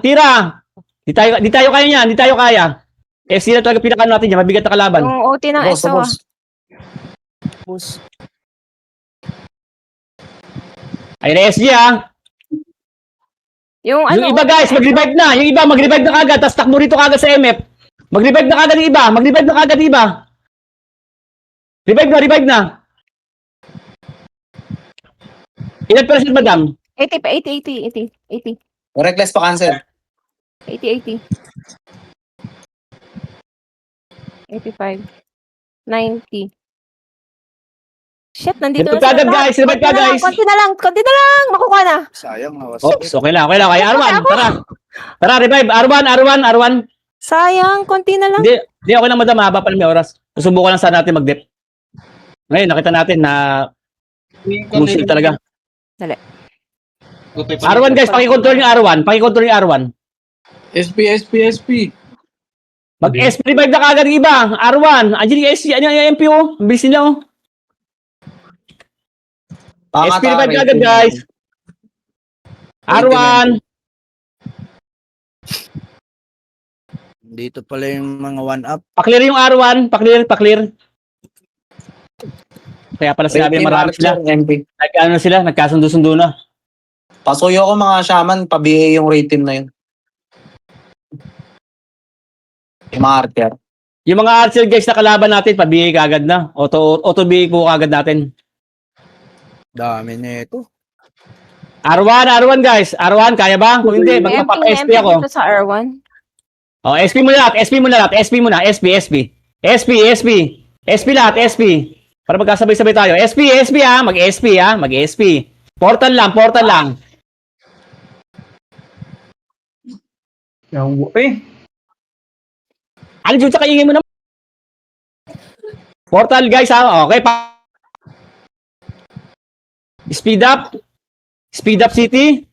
S1: Tira. Di tayo kaya niyan. Di tayo kaya. FC na talaga pinakano natin dyan. Mabigat na kalaban.
S2: Yung OT ng XO.
S1: Ayun na SG ha.
S2: Yung
S1: Yung iba guys, mag-revive na. Yung iba, mag-revive na kagad. Tapos takbo rito kagad sa MF. Mag-revive na kagad yung iba. Revive na. Ilan percent, madam?
S2: 80.
S7: Reckless pa cancel.
S2: 80. 85. 90. Shit, nandito
S1: Revive
S2: na
S1: kagad
S2: sila.
S1: guys. Revive ka guys.
S2: Konti na lang. Makukuha na.
S7: Sayang.
S1: Oops, okay lang. Kaya Arwan, tara, revive. Arwan.
S2: Sayang, konti na lang.
S1: Hindi, okay lang madam. Haba pa lang may oras. Susubukan lang sana natin mag-dip. Ngayon, nakita natin na crucial talaga.
S2: Dali.
S1: Arwan guys, pakikontrol yung Arwan.
S4: SP.
S1: Mag-SP revive na kagad yung iba. Arwan, andiyan yung SC, ano yung MP oh. Bilis nila oh. SP revive kagad guys. Arwan.
S7: Dito pala yung mga one-up.
S1: Paklear yung Arwan. Paklear. Kaya pala sinabi na marami sila. Nagkasundo-sundo na.
S7: Pasuyo ko mga shaman, pa-BA yung raid team na yun. Yung mga archer.
S1: Yung mga archer guys na kalaban natin, pa-BA kagad na. Auto-BA po kagad natin.
S7: Dami na ito.
S1: Arwan guys. Arwan, kaya ba? Kung hindi, magpapa-SP ako.
S2: Dito sa R1.
S1: Oh, SP muna lahat. SP lahat, SP. Para magkasabay-sabay tayo. SP ha. Mag-SP. Portal lang. Ano dyan sa kaingin mo naman? Portal guys ha. Okay pa. Speed up. Speed up city.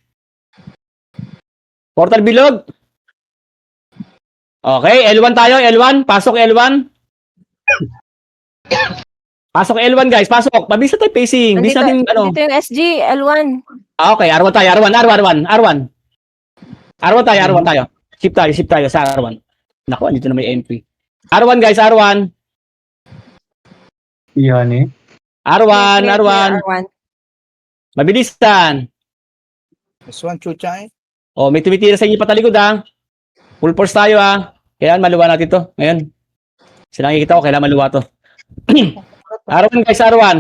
S1: Portal bilog. Okay, L1 tayo, L1. Pasok L1. Pasok L1 guys, pasok. Mabilis na tayo pacing. Mabilis natin ano.
S2: Dito yung SG, L1.
S1: Okay, R1 tayo, R1 tayo. Shift tayo sa R1. Naku, andito na may MP. R1 guys, R1.
S6: Yan eh.
S1: R1.
S2: R1.
S1: Mabilisan.
S7: This one, chucha eh.
S1: Oh, may tumitira sa inyo patalikod ha. Full force tayo ha. Kailangan maluwa natin to. Ngayon. Sila nakikita ko, kailangan maluwa to. R1 guys, R1.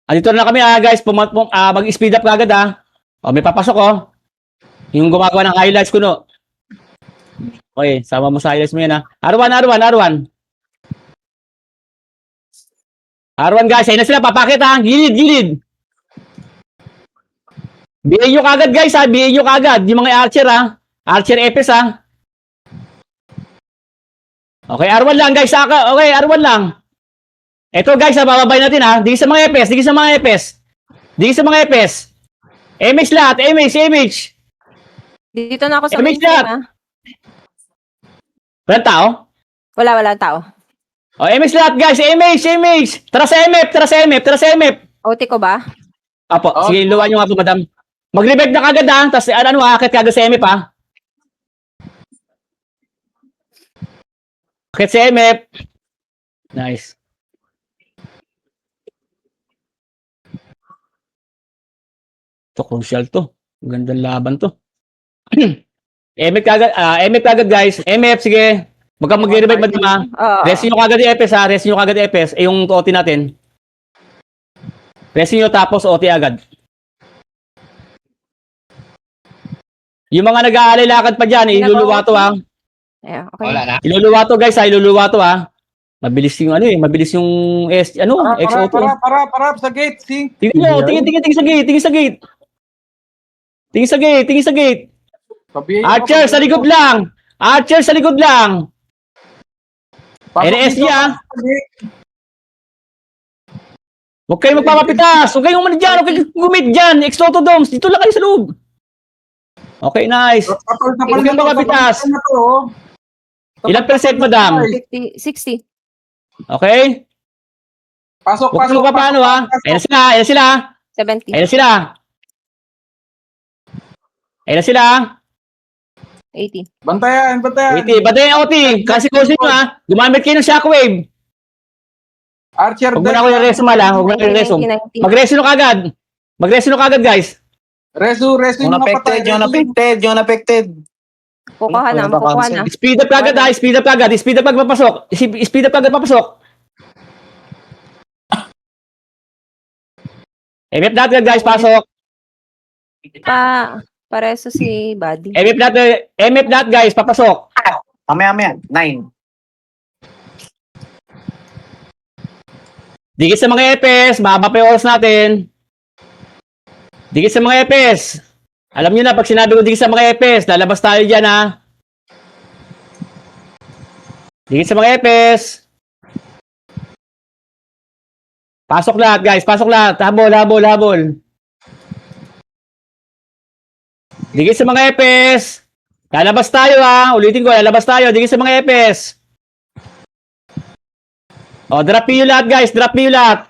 S1: Andito na kami ha guys. Mag-speed up kagad ha. Oh, may papasok oh. Yung gumagawa ng highlights ko no. Okay, sama mo sa highlights mo yan ha. R1 guys, ayun na sila, papakit ha. Gilid. BA nyo kagad guys ha, BA nyo kagad. Yung mga archer ha. Archer Epes ha. Okay, R1 lang guys. Okay, R1 lang. Ito guys ha, bababay natin ha. Digi sa mga Epes. MH lahat, MH.
S2: Dito na ako sa
S1: MH
S2: mainstream,
S1: lahat.
S2: ha?
S1: Walang tao?
S2: Wala tao.
S1: Oh, MH lahat guys, MH. Tara sa MF.
S2: OT ko ba?
S1: Apo, sige, luwan nyo nga po madam. Mag-revive na kagad ha. Tapos akit kagad sa MF ha. Akit sa MF. Nice. Ito, crucial to. Gandang laban to. MF kagad guys. MF, sige. Mag-revive madam ha. Rest nyo kagad yung EPS ha. Yung OT natin. Rest nyo tapos OT agad. Yung mga nag-aalay lakad pa dyan, iluluwa to ha.
S2: Yeah, okay.
S9: Wala na.
S1: Iluluwa to guys ha, Mabilis yung XO2.
S4: Para sa gate, sing.
S1: Tingin sa gate.
S4: Pabiyayin mo,
S1: Archer sa likod lang.
S4: Pasok
S1: NSG
S4: dito,
S1: ah.
S4: sa gate.
S1: Huwag kayong magpapapitas. Huwag kayong umano dyan. Huwag kayong gumit dyan. Exoto Domes. Dito lang kayo sa loob. Okay, nice. Huwag kayong magpapapitas. Ilang percent, madam?
S2: 50, 60.
S1: Okay?
S4: Pasok.
S1: Huwag kayong magpapaano ha. Ayan sila.
S2: 70.
S1: Ayan sila.
S2: 80.
S4: Bantayan.
S1: Wait, batay OT. Kasi kosin nyo ha. Gumamit kayo ng shockwave.
S4: Archer
S1: Huwag mo na ako yung resume ha. Mag-resume kagad guys.
S4: Resu yung mapatay.
S7: Yung affected.
S2: Kukuha na.
S1: Speed up kagad ha. Speed up kagad papasok. MF natin guys, pasok.
S2: Pareso si Buddy.
S1: MF natin guys, papasok.
S7: Mamaya. 9.
S1: Dikit sa mga EPS, mahaba pa yung oras natin. Dikit sa mga EPS. Alam nyo na, pag sinabi ko dikit sa mga EPS, lalabas tayo dyan ha. Dikit sa mga EPS. Pasok lahat guys, Habol. Dikit sa mga EPS. Lalabas tayo ha. Ulitin ko, lalabas tayo. Dikit sa mga EPS. O, drop nyo lahat guys. Drop nyo lahat.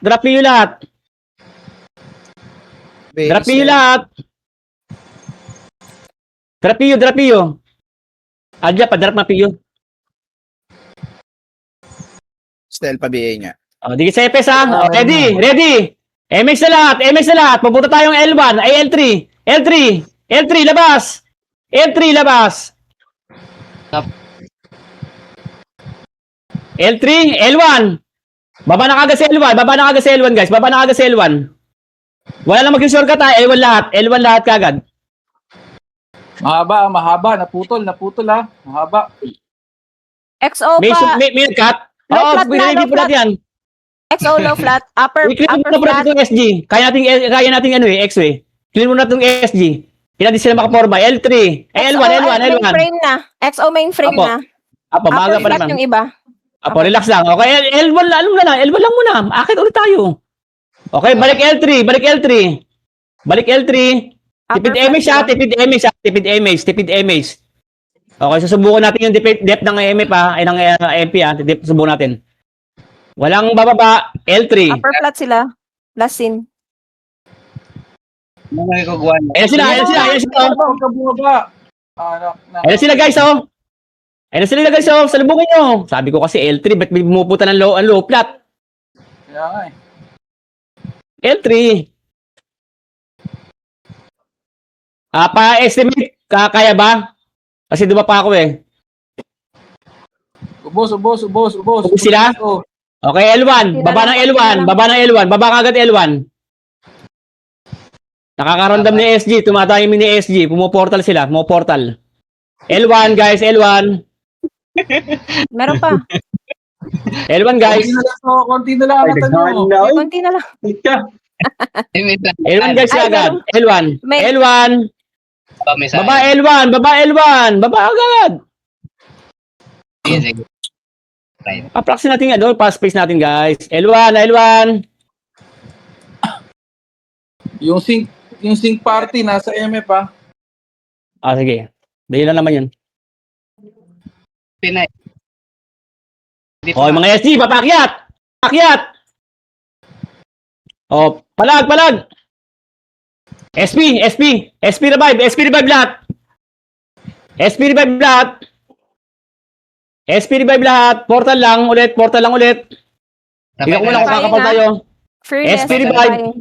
S1: Adya, pa-drop na PU.
S7: Still pa BA niya.
S1: O, dikit sa EPS ha. O, ready. MX na lahat. Pupunta tayong L1. Ay, L3, labas. L3, L1. Baba na kagad sa L1 guys. Wala lang mag-shortcut ha. L1 lahat kagad.
S4: Mahaba. Naputol ha. Mahaba.
S2: XO
S1: May
S2: pa.
S1: cut.
S2: Low
S1: Oo,
S2: flat na,
S1: binili
S2: low
S1: po natin yan.
S2: XO low flat. Upper
S1: I-clean mo na po
S2: flat.
S1: natin itong SG. Kaya natin X eh. Clean mo na itong SG. Kailan din sila makaporma. L3. L1.
S2: Mainframe na. XO mainframe
S1: Apo.
S2: na.
S1: Apo, maaga
S2: Upper
S1: pa
S2: flat
S1: naman.
S2: yung iba.
S1: Apo, relax lang. Okay, L1 lang muna. L1 lang muna. Akit ulit tayo. Okay, balik L3, balik L3. Balik L3. Tipid
S2: Upper
S1: image
S2: flat
S1: ha, tipid image ha, tipid image, tipid image. Okay, susubukan natin yung depth ng MF ha, ay ng MP ha, susubukan natin. Walang bababa, L3.
S2: Upper flat sila. Last scene.
S1: Ayan sila, ayan sila, ayan sila.
S4: Bumaba.
S1: Ayan sila guys oh. Ayan sila guys oh, salubungin nyo. Sabi ko kasi L3, ba't may bumuputa ng low flat?
S4: Kaya nga eh.
S1: L3. Pa-estimate, kaya ba? Kasi duba pa ako eh.
S4: Ubos.
S1: Ubos sila? Okay, L1. Baba ng L1. Baba ng L1. Baba kagad L1. Nakakaramdam ni SG. Tumatayim ni SG. Pumuportal sila. Pumuportal. L1 guys. L1.
S2: Meron pa.
S1: L1 guys.
S4: Konti na lang.
S2: Konti na lang.
S1: L1 guys
S2: Ay,
S1: agad. L1.
S2: May-
S1: L1. Baba L1. Baba L1. Baba agad. Pa-practice natin ano. Pa-space natin guys. L1. L1.
S4: Yung sync party nasa MF pa.
S1: Sige. Dahil lang naman yun.
S9: Pinay.
S1: Okay, mga SG, papakyat! Pakyat! Palag! SP revive lahat! SP revive lahat! Portal lang ulit! Tingnan ko muna kung kakapal tayo.
S2: Fearless.
S1: SP revive.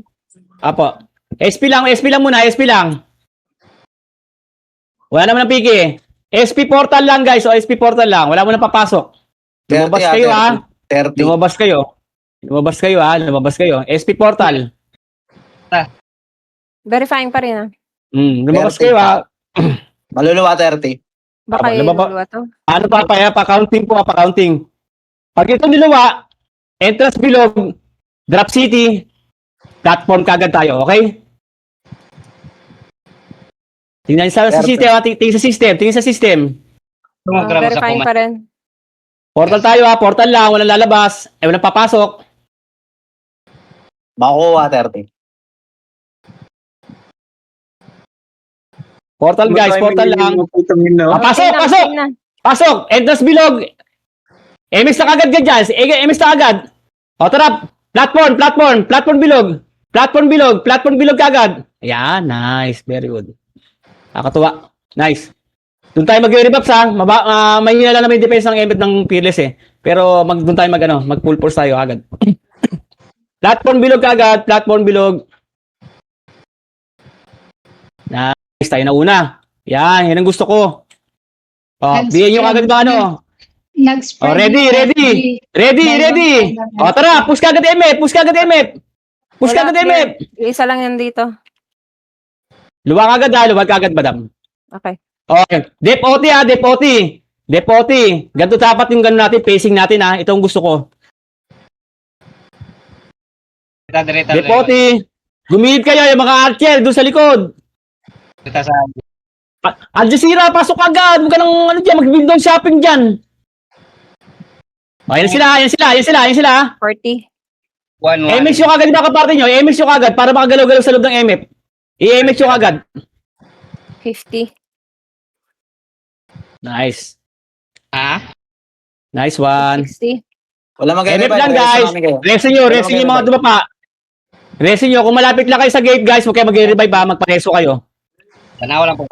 S1: Apo. SP lang muna, SP lang. Wala naman ang piki. SP portal lang guys, SP portal lang. Wala mo na papasok. Lumabas kayo ha.
S7: 30.
S1: Lumabas kayo. SP portal.
S2: Verifying pa rin ah.
S1: Lumabas kayo ha.
S7: Maluluwa 30.
S2: Baka
S1: Aba,
S2: yung
S1: lumaba-
S2: dalawa to.
S1: Ano pa-counting po, pa-counting. Pag ito niluwa, entrance bilog, drop city, platform kagad tayo, okay? Tingnan sa system, tingin sa system.
S2: Verifying pa rin.
S1: Portal tayo ha, portal lang, walang lalabas, walang papasok.
S7: Makukuha 30.
S1: Portal guys, portal lang. Pasok! Entrance bilog. MS na kagad dyan. MS na kagad. O tara, platform bilog. Platform bilog kagad. Ayan, nice. Very good. Nakakatuwa. Nice. Doon tayo mag-rebuff ha. Mahina lang naman yung defense ng embed ng Fearless eh. Pero doon tayo mag full force tayo agad. Platform bilog kagad. Nice, tayo na una. Yan ang gusto ko. Bigyan nyo kagad ba ano?
S11: Nag-spread.
S1: Ready. Tara, push kagad MF.
S2: Isa lang yan dito.
S1: Luwag kagad, madam.
S2: Okay.
S1: Okay. Dep OT. Ganito dapat yung gano'n natin, pacing natin ha. Ito ang gusto ko. Dep OT. Gumilid kayo yung mga archer doon sa likod. Al Jazeera, pasok agad. Huwag ka nang mag-window shopping dyan. Ayan sila.
S2: 40.
S1: MX yung agad yung kaparte nyo. MX yung agad para makagalaw-galaw sa loob ng MF. I-MX yung agad.
S2: 50.
S1: Nice. Nice one.
S2: 60.
S7: Wala
S1: MF lang guys. Resin nyo yung mga dumapa. Resin nyo. Kung malapit lang kayo sa gate guys, huwag kayo mag-revive ha. Magpareso kayo.
S9: Tanaw lang po.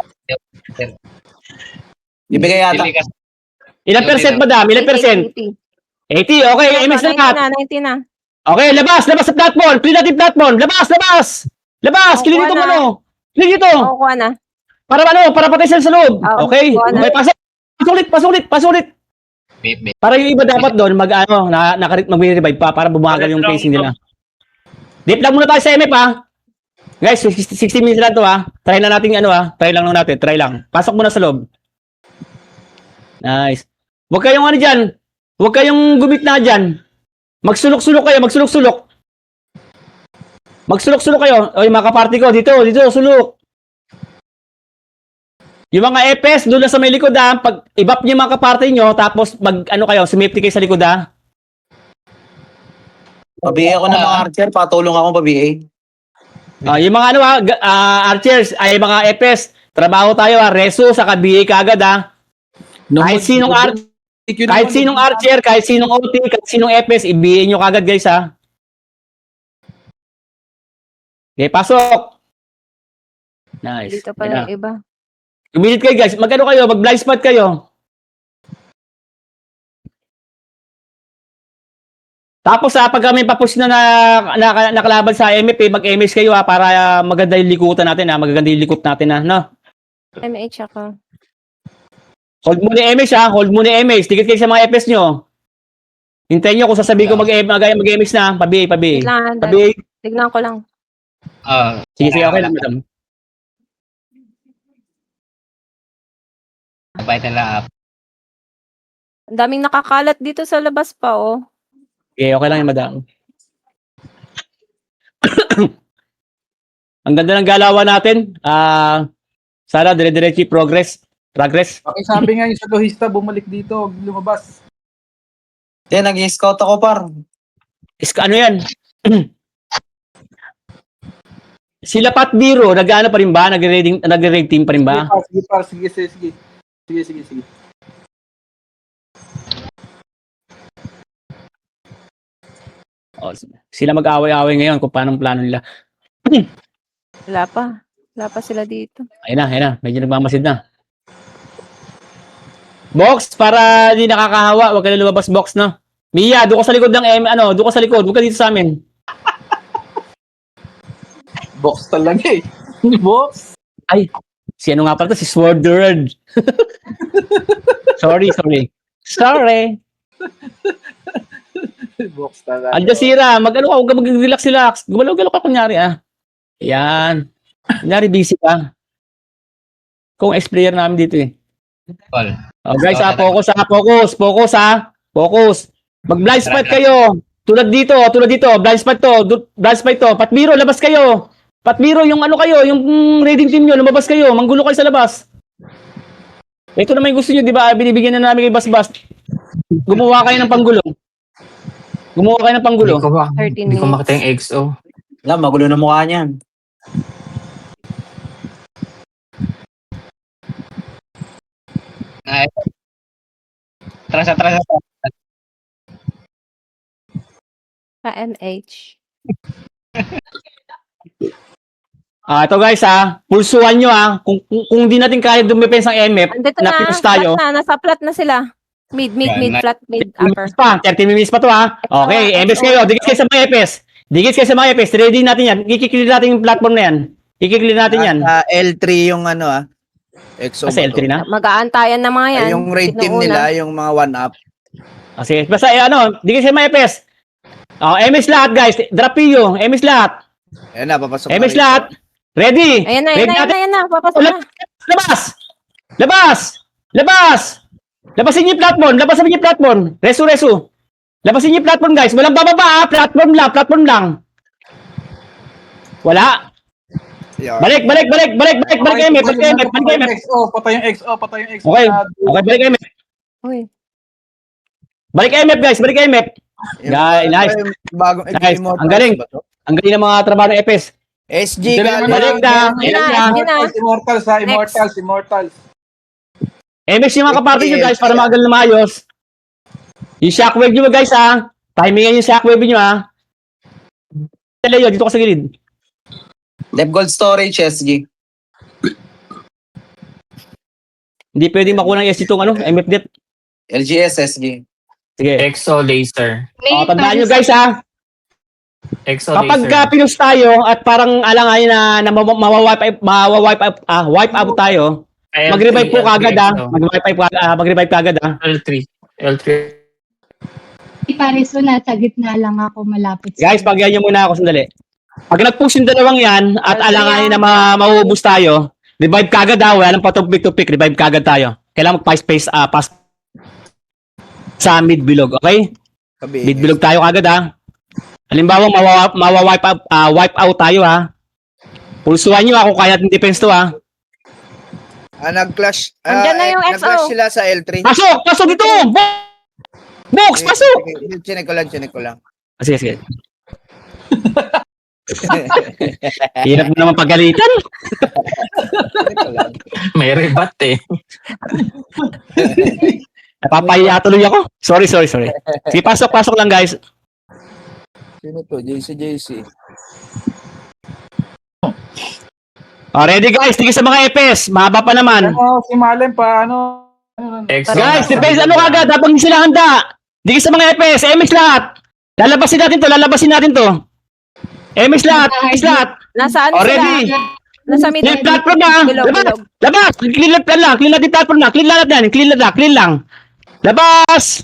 S7: Ibigay yata.
S1: Ilang percent madam? 80. Okay, MS na cut.
S2: 90 na.
S1: Okay, labas sa platform. Clean natin platform. Labas. Clean dito
S2: na.
S1: Clean dito.
S2: Kukuha na.
S1: Para patay sila sa loob.
S2: Oo,
S1: Okay.
S2: kuha na.
S1: Okay, pasulit. Para yung iba dapat doon mag-revive pa para bumagal yung pacing nila. Dip lang muna tayo sa MF ha. Guys, 60 minutes lang to ha. Try lang natin Try lang. Pasok muna sa loob. Nice. Huwag kayong dyan. Huwag kayong gumit na dyan. Magsulok-sulok kayo. Magsulok-sulok kayo. O yung mga kaparty ko. Dito, sulok. Yung mga EPS, doon lang sa may likod ha. Pag i-bap niyo yung mga kaparty nyo, tapos sumipti kayo sa likod ha.
S9: Pabihay ako ng mga archer, patulong ako pabihay.
S1: Yung mga archers, ay mga EPS, trabaho tayo reso sa BA kagad Kahit sinong archer, kahit sinong OT, kahit sinong EPS, i-BA nyo kagad guys Okay, pasok. Nice.
S2: Dito pa yung iba.
S1: Kumilit kayo guys, magano kayo, mag-blind spot kayo. Tapos pag kami papush na nakalaban sa MF, mag-MS kayo para maganda yung likutan natin magaganda yung likot natin no?
S2: MH ako.
S1: Hold mo ni MS hold mo ni MS. Tigit kayo sa mga FS nyo. Hintayin nyo kung sasabihin ko mag-MS na, pabi.
S2: Tignan ko lang.
S1: Sige, okay lang madam.
S2: Ang daming nakakalat dito sa labas pa,
S1: Okay lang yan madam. Ang ganda ng galawan natin. Sana dire-diretso progress.
S6: Sabi nga yung sa lohista, bumalik dito, lumabas.
S9: Nag-scout ako par.
S1: Ano yan? Sila Pat Biro, nag-ano pa rin ba? Nag-raid team pa rin ba?
S6: Sige.
S1: Sila mag-away-away ngayon kung paano plano nila.
S2: Wala pa sila dito.
S1: Ayun na. Medyo nagmamasid na. Box, para di nakakahawa. Huwag ka na lumabas box, no? Mia, doon ka sa likod ng doon ka sa likod. Huwag ka dito sa amin.
S6: Box talaga Box.
S1: Ay, si ano nga pala to? Si Swordward. Sorry.
S6: Box talaga.
S1: Al Jazeera, huwag ka mag-relax. Gumalaw-galaw ka kunyari, Ayan. Kunyari, busy ka. Kung ex-player namin dito, guys, focus. Mag-blind spot kayo. Tulad dito, blind spot to. Patbiro, labas kayo. Patbiro, yung raiding team nyo, lumabas kayo. Manggulo kayo sa labas. Ito naman yung gusto nyo, di ba? Binibigyan na namin kay Basbas. Gumawa kayo ng panggulo.
S5: Hindi ko makita yung XO.
S9: Wala, magulo na mukha niyan. Atras.
S2: MH.
S1: Ito guys, pulsuan nyo kung di natin kaya dumepens ang MF,
S2: Andito
S1: na pinus tayo.
S2: Nasa flat na sila. Mid, flat, mid, upper.
S1: 30 minutes pa to Okay, MS kayo, dikit kayo sa mga EPS. Ready natin yan. Kikiklear natin yung platform na yan. Kikiklear natin yan.
S7: L3 yung EXO.
S1: Sa L3 na?
S2: Mag-aantayan na mga yan.
S7: Yung raid team nila, yung mga 1-up.
S1: Sige, basta dikit kayo sa mga EPS. MS lahat guys, drop you. MS lahat.
S7: Ayan na, papasok
S1: MS lahat. Ready.
S2: Ayan na. Papasok na.
S1: Labas! Labasin niyo yung platform. Resu. Labasin niyo yung platform, guys. Walang bababa, platform lang. Wala. Balik, MF.
S6: Patay yung XO.
S1: Okay, balik MF.
S2: Uy.
S1: Balik MF, guys. Nice.
S7: Bagong
S1: Nice.
S7: Immortals
S1: Ang galing.
S7: ba to?
S1: Ang galing ng mga trabaho ng EPS.
S7: SG galing.
S1: Balik na.
S6: Immortals.
S1: MX yung mga kaparty nyo guys para magal na maayos. Yung shockwave nyo guys Timingan yung shockwave nyo Leo, dito ka sa gilid.
S9: Left gold storage, SG.
S1: Hindi pwedeng makuha ng SG itong MF det.
S9: LGS, SG.
S1: Sige.
S5: EXO laser.
S1: Tandaan nyo guys
S5: EXO
S1: kapag
S5: laser.
S1: pinus tayo at parang alangayin na wipe out tayo, mag-revive po kagad mag-revive kagad
S5: L3.
S11: Pareso nasa gitna lang ako malapit.
S1: Guys, pagyan nyo muna ako sandali. Pag nag-push yung dalawang yan at alangayin na mauubos tayo, revive kagad wala nang patupik-tupik, revive kagad tayo. Kailangan mag-pass pass sa mid-bilog, okay? Mid-bilog tayo kagad Halimbawa, wipe out tayo Pulsuhan nyo kung kaya natin defense to
S7: Nag-clash.
S2: Andyan na yung XO.
S7: Nag-clash sila sa L3.
S1: Pasok dito! Box, pasok!
S7: Chinek ko lang.
S1: Sige. Hirap mo naman pagalitan.
S5: May rebat eh.
S1: Napapahiya tuloy ako. Sorry. Sige, pasok lang guys.
S9: Sino to? JC.
S1: Ready guys, tingin sa mga EPS. Mahaba pa naman.
S4: Ano, si Malen pa, ano?
S1: Guys, depends ano kagad. Habang hindi sila handa. Tingin sa mga EPS. MX lahat. Lalabasin natin to. MX lahat.
S2: Nasa ano
S1: Ready.
S2: sila? Nasa mid.
S1: Clean platform na. Labas. Clean lang yung platform na. Clean lang. Labas.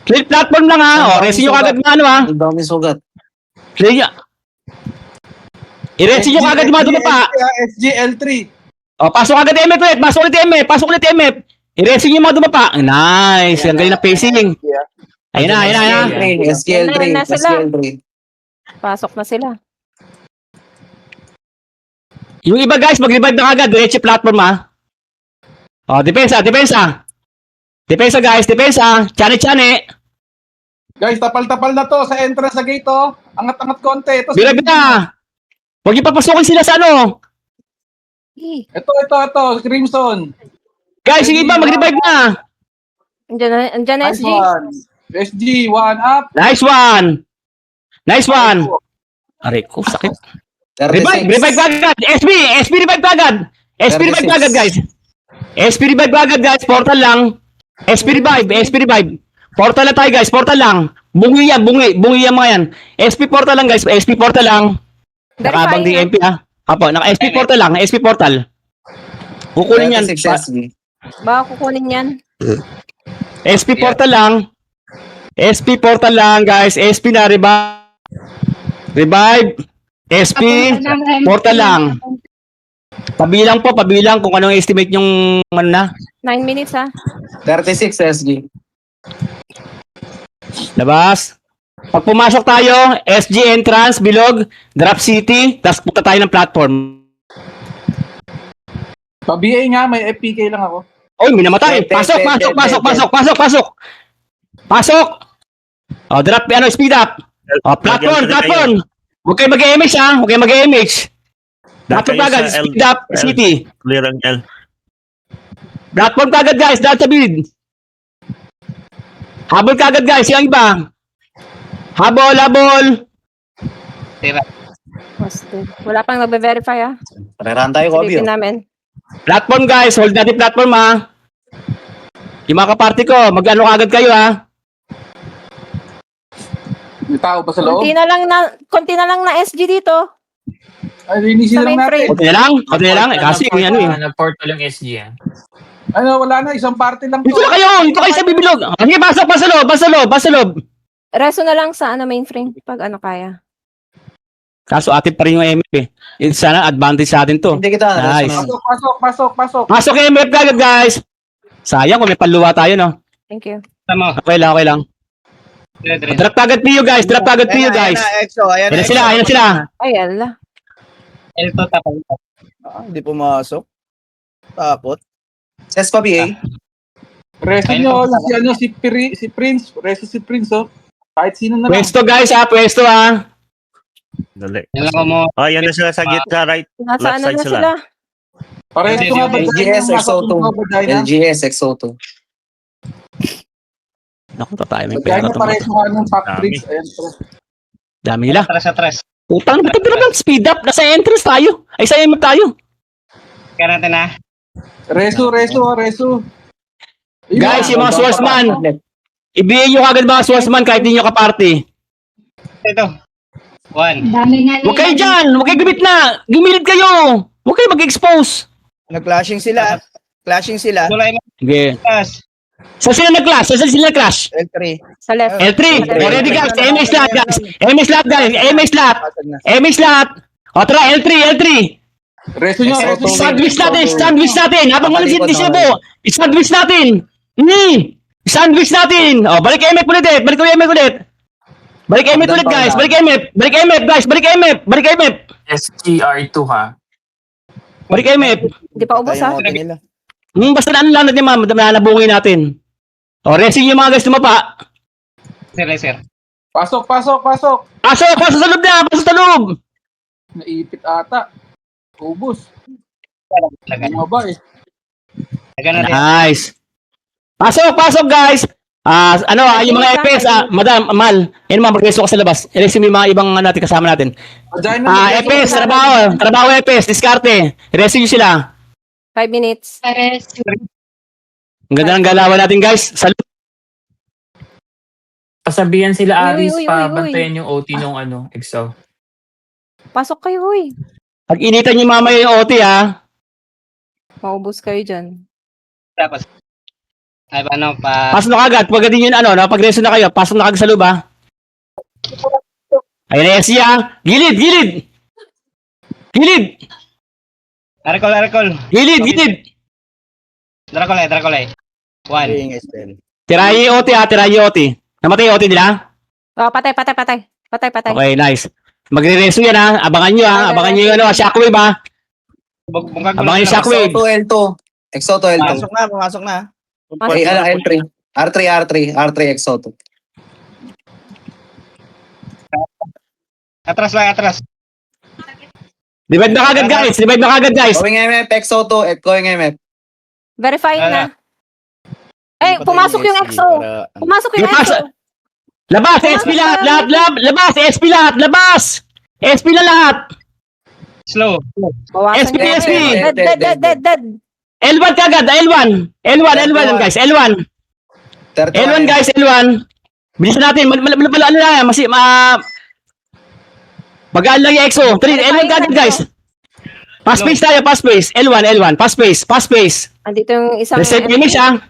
S1: Clean platform lang ha. Resin nyo kagad mga ano ha.
S9: Ang dami sugat.
S1: Clean nyo. I-resin nyo kagad yung mga dumapa.
S4: SGL3.
S1: Pasok agad MF ulit. Pasok ulit MF. I-resin nyo yung mga dumapa. Nice. Ang galing na pacing. Ayun na.
S9: SGL3.
S2: Na sila.
S9: SGL3.
S2: Pasok na sila.
S1: Yung iba guys, mag-revive na kagad. Diretso platform ha. Depensa. Guys. Chane.
S4: Guys, tapal-tapal na to sa entrance sa gate, oh. Angat-angat konti. Ito,
S1: Revive na. Huwag yung papasukin sila sa ano.
S4: ito, Crimson.
S1: Guys, yung iba, mag-revive na.
S2: Andyan na
S4: Nice
S2: SG.
S4: one. SG, one up.
S1: Nice one. Aray ko, sakit.
S9: 36.
S1: Revive agad. SP revive agad. SP revive
S9: 36.
S1: agad, guys. SP revive agad, guys. Portal lang. SP revive. Portal lang tayo, guys. Portal lang. Bungi yan mga yan. SP portal lang, guys. SP portal lang. Nakabang
S2: Verify
S1: DMP, ha. Apo, naka-SP portal lang. SP portal. Kukunin yan.
S9: 36 SG.
S2: Baka kukunin yan.
S1: SP portal lang. SP portal lang, guys. SP na, revive. SP, portal lang. Pabilang kung anong estimate yung ano na.
S2: 9 minutes ha.
S9: 36 SG.
S1: Labas. Pag pumasok tayo, SG entrance, bilog, drop city, tapos punta tayo ng platform.
S4: Pa-BA nga, may FPK lang ako.
S1: Oy, may namatay. Pasok. Drop, speed up. Platform. Huwag kayo mag-MH ha. Platform kagad, speed up, city.
S10: Clear ang L.
S1: Platform kagad guys, dahil sa build. Habol kagad guys, yung iba. Habol.
S2: Wala pang nagbe-verify ha.
S9: Parerahan tayo, Kobe.
S2: Silipin namin.
S1: Platform guys, hold natin platform ha. Yung mga kaparty ko, mag-ano kagad kayo ha.
S4: May tao pa sa loob.
S2: Konti na lang na SG dito.
S4: Ay, linisin
S2: Sa
S4: lang
S2: main
S4: natin.
S2: frame.
S1: Konti na lang. Kasi yung ano eh.
S5: Na-portal yung SG ah.
S4: Ano, wala na. Isang party lang to.
S1: Dito kayo sa bibilog. Sige, pasok sa loob.
S2: Reso na lang sa mainframe pag kaya.
S1: Kaso atin pa rin yung MF eh. Sana advantage sa atin to.
S9: Hindi kita.
S1: Nice.
S4: Pasok.
S1: Pasok yung MF kagad guys. Sayang kung may paluwa tayo no.
S2: Thank you.
S1: Okay lang. Drop kagad PU guys. Ayan na sila.
S2: Ay, ala.
S9: Hindi pumasok. Tapos. Ses pa, BA.
S4: Resto nyo, si Prince. Resto si Prince, oh. Kahit sino na lang.
S1: Pwesto guys ha.
S10: Dali. Yan na sila sa gitna, right?
S2: Nasa
S10: Left
S2: ano
S10: side
S2: na
S10: sila.
S2: sila?
S4: Paresto nga ba?
S9: LGS Exoto. LGS Exoto.
S1: Naku, tayo may
S4: Kaya
S1: pera
S4: nga
S1: to.
S4: paresto nga ng pack
S10: Dami.
S4: tricks. Ayan,
S1: Dami nila. Utang, ba't lang speed up? Nasa entrance tayo. Ay, sa MF tayo.
S4: Resto.
S1: Guys, yung mga swordsman. Ibigay nyo kagad mga swordsman kahit hindi nyo kaparty.
S11: Dami nga
S1: Huwag kayo dyan! Huwag kayo gumit na! Gumilid kayo! Huwag kayo mag-expose!
S7: Nag-clashing sila.
S1: Sige. Saan sila nag-clash?
S7: L3.
S2: Sa left.
S1: L3! Already guys! MX lahat! O tara, L3!
S4: Resto nyo.
S1: Sandwich natin! Habang walang sinisibo! Sandwich natin! Sandwich natin! O, balik MF ulit! Balik MF ulit guys! Balik MF!
S5: SGR2 ha.
S1: Balik MF!
S2: Hindi pa ubos ha.
S1: Basta na ano lang natin nalabungin natin. O, racing yung mga guys tumapa.
S6: Sir.
S4: Pasok.
S1: Pasok sa loob na! Pasok sa loob!
S4: Naipit ata. Ubus. Bumaba eh.
S1: Nice. Pasok guys. Yung mga EPS, Madam, Mal, yan mga progreso ka sa labas. Resume yung mga ibang natin kasama natin.
S4: Diyan na.
S1: EPS, trabaho EPS, diskarte. Resume sila.
S2: 5 minutes.
S11: Pares.
S1: Ang ganda ng galawan natin guys. Salute.
S5: Pasabihan sila
S2: Uy,
S5: Aris
S2: uy, uy,
S5: pa
S2: uy.
S5: bantayan yung OT nung EXO.
S2: Pasok kayo, uy.
S1: Pag-initan nyo mamaya yung OT ha.
S2: Maubos kayo dyan.
S1: Pasok na kagad. Pag din yun pag-reso na kayo, pasok na kagad sa loob ha. Ayun na SC ha. Gilid. Gilid.
S9: Dracula.
S1: Tirayi OT ha, tirayi OT. Namatay yung OT nila?
S2: Oh, patay.
S1: Okay, nice. Magre-reso yan ha. Abangan nyo ha. Abangan nyo yung shockwave ha. Abangan yung shockwave.
S9: Exo to L2.
S7: Pumasok na.
S9: Ay, L3. R3 Exo to.
S1: Divide na kagad guys.
S9: Going MF, Exo to, going MF.
S2: Verifying na. Eh, pumasok yung EXO. Pumasok yung
S1: Labas.
S2: EXO.
S1: Labas, SP lahat. Labas, SP lahat. Labas. SP na lahat.
S2: Bawasan
S1: SP,
S2: nyo.
S1: SP.
S2: Dead.
S1: L1 kagad, L1 guys, L1 guys, L1. Bilisan natin, magaan lang yung EXO. L1 kagad guys. Fast pace tayo, fast pace. L1, fast pace.
S2: Andito yung isang...
S1: Reset image ha.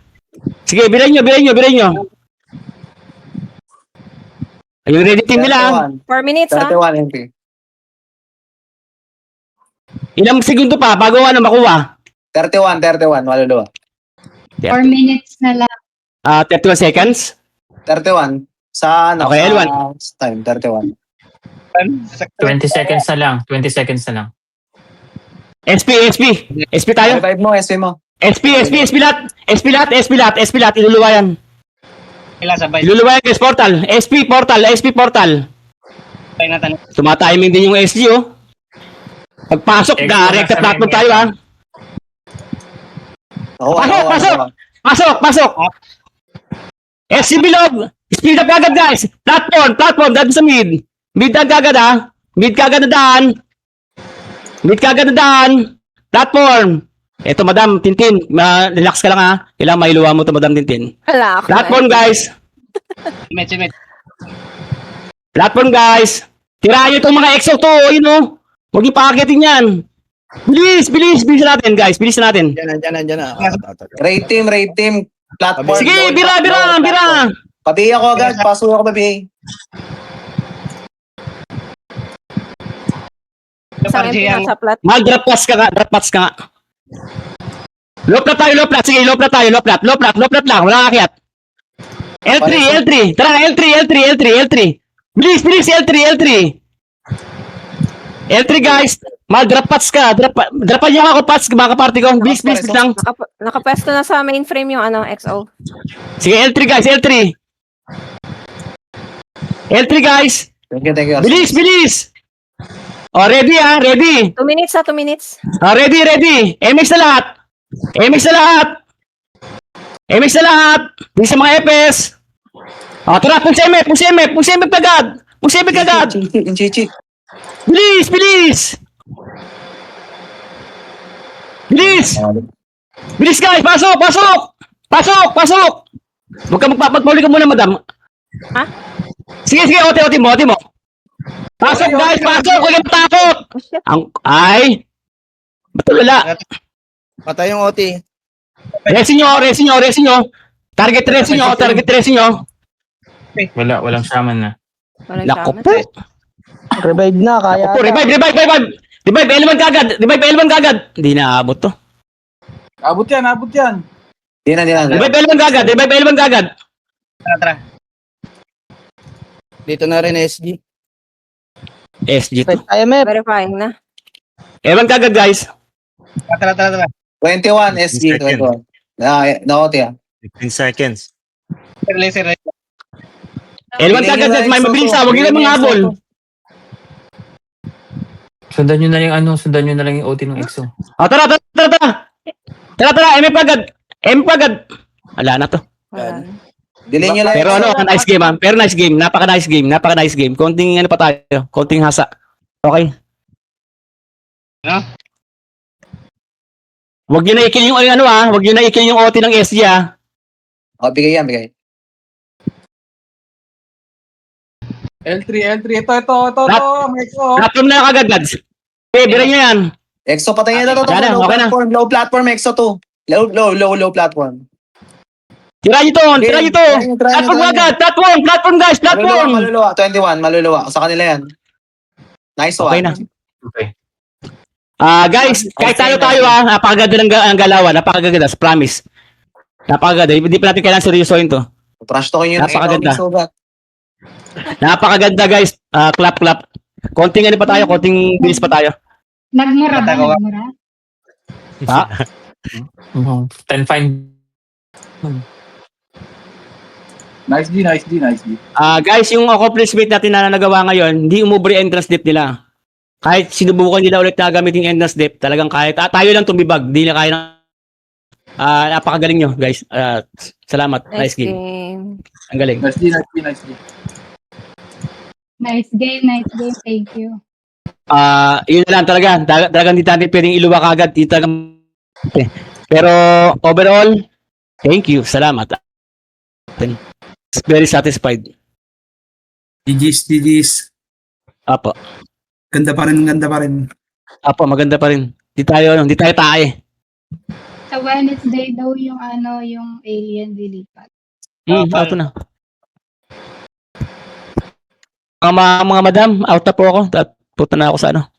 S1: Sige, bilhin nyo. Ayun, ready team nila.
S2: 4 minutes, ha?
S9: 31 MP.
S1: Ilang segundo pa bago makuha?
S9: 31, maluluwa.
S11: 4 minutes na lang.
S1: 31 seconds.
S9: 31. Sa
S1: Okay, L1.
S9: sa time, 31.
S5: 20 seconds na lang.
S1: SP tayo.
S9: Revive mo, SP mo.
S1: SP lahat. Iluluwa yan guys, portal. SP portal. Tumatiming din yung SG oh. Pagpasok, direct sa platform tayo ha. Pasok. SC bilog. Speed up agad guys. Platform, dito sa mid. Mid agad ha. Mid kagad na daan. Platform. Eto Madam Tintin, relax ka lang ha. Kailangan mailuwa mo to Madam Tintin.
S2: Hala ako.
S1: Platform guys. Platform guys. Tirayo itong mga EXO to, yun oh. Huwag yung pakakitin yan. Bilis natin guys,
S7: Diyan na.
S9: Rate team. Platform.
S1: Sige, bira.
S9: Pabihay ako agad, pasok ako pabihay.
S2: Isang MP nasa plat.
S1: Mag-drop pass ka nga. Low plat tayo. Sige, low plat lang. Wala kakyat. L3. Tara, L3. Bilis, L3. L3 guys. Mag-drop pass ka. Dropan niyo ako pass, mga kaparty ko. Bilis lang.
S2: Nakapwesto na sa mainframe yung EXO.
S1: Sige, L3 guys, L3 guys.
S9: Thank you.
S1: Bilis. Oh, ready.
S2: 2 minutes, 2 minutes.
S1: Oh, ready. MX na lahat. Bilis sa mga EPS. Oh, tara, push MF kagad.
S9: Chichi.
S1: Bilis guys, pasok. Magpapagpuli ka muna, madam.
S2: Ha?
S1: Sige, ote mo. Pasok guys, huwag kayong matakot.
S2: Oh, shit.
S1: Batulala.
S7: Patay yung OT.
S1: Resin nyo. Target resin nyo.
S5: Walang shaman na.
S2: Walang
S1: Lako
S2: shaman.
S1: po.
S6: Revive na, kaya.
S1: Revive L1 kagad. Hindi na abot to.
S4: Abot yan.
S9: Di na.
S1: Revive L1 kagad.
S7: Dito na rin SG.
S1: SG to.
S6: IMF.
S2: Verifying na.
S1: L1 kagad guys.
S9: 21 SG, 21. Na-OT
S10: 15 seconds.
S1: L1 kagad, guys. May mabilis ha. Huwag nyo lang mga habol.
S5: Sundan nyo na lang yung OT ng EXO.
S1: Tara. Tara, MF agad. M agad. Wala na to.
S2: Wala.
S9: Delay nyo lang.
S1: Pero ano, nice game ha. Pero nice game. Napaka-nice game. Konting ano pa tayo. Konting hasa. Okay. Huwag nyo na i-kill yung ano ha. Huwag nyo na i-kill yung OT ng SG ha.
S9: O, bigay yan, bigay.
S4: L3. Ito. Meso.
S1: Platform na lang agad, lads. Okay, biran nyo yan.
S9: EXO, patayin na to.
S1: Yan na,
S9: Low
S1: okay na.
S9: platform, low platform, EXO to. Low platform.
S1: Tira nyo to.
S9: Try nyo.
S1: Platform agad. Platform guys. Platform.
S9: Maluluwa. 21, maluluwa. Sa kanila yan. Nice one.
S1: Okay na. Okay. Guys, kahit tayo napakaganda ng galawan, napakaganda, promise. Napakaganda, hindi pa natin kailangan seryosohin to.
S9: Trash talking yun.
S1: Napakaganda.
S9: Sobat.
S1: Napakaganda guys, clap. Konting ano pa tayo, konting bilis pa tayo.
S11: Nagmura ba? Nagmura?
S1: Ha?
S5: 10 fine.
S4: Nice G.
S1: Guys, yung accomplishment natin na nagawa ngayon, hindi umubre entrance depth nila. Kahit sinubukan nila ulit na gamitin yung entrance depth, talagang kahit tayo lang tumibag, hindi na kaya na napakagaling nyo, guys. Salamat. Nice game. Ang galing.
S4: Nice G.
S11: Nice game. Thank you.
S1: Yun na lang talaga. Talagang hindi natin pwedeng iluwa kagad. Pero overall, thank you. Salamat. Very satisfied.
S3: GG's.
S1: Apo.
S3: Ganda pa rin.
S1: Apo, maganda pa rin. Di tayo tae.
S11: Sa Wednesday daw yung yung alien lilipat.
S1: Ito na. Mga madam, out na po ako. Punta na ako sa ano.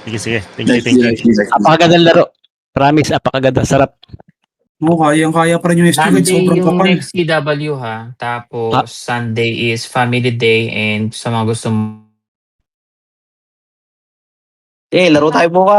S10: Sige. Thank you.
S1: Apakaganda laro. Promise, apakaganda. Sarap.
S3: Oo, kaya pa rin yung SG.
S5: Sunday
S3: Sobrang
S5: yung
S3: kapal.
S5: next CW ha. Tapos Sunday is family day and sa mga gusto
S9: Laro tayo bukas.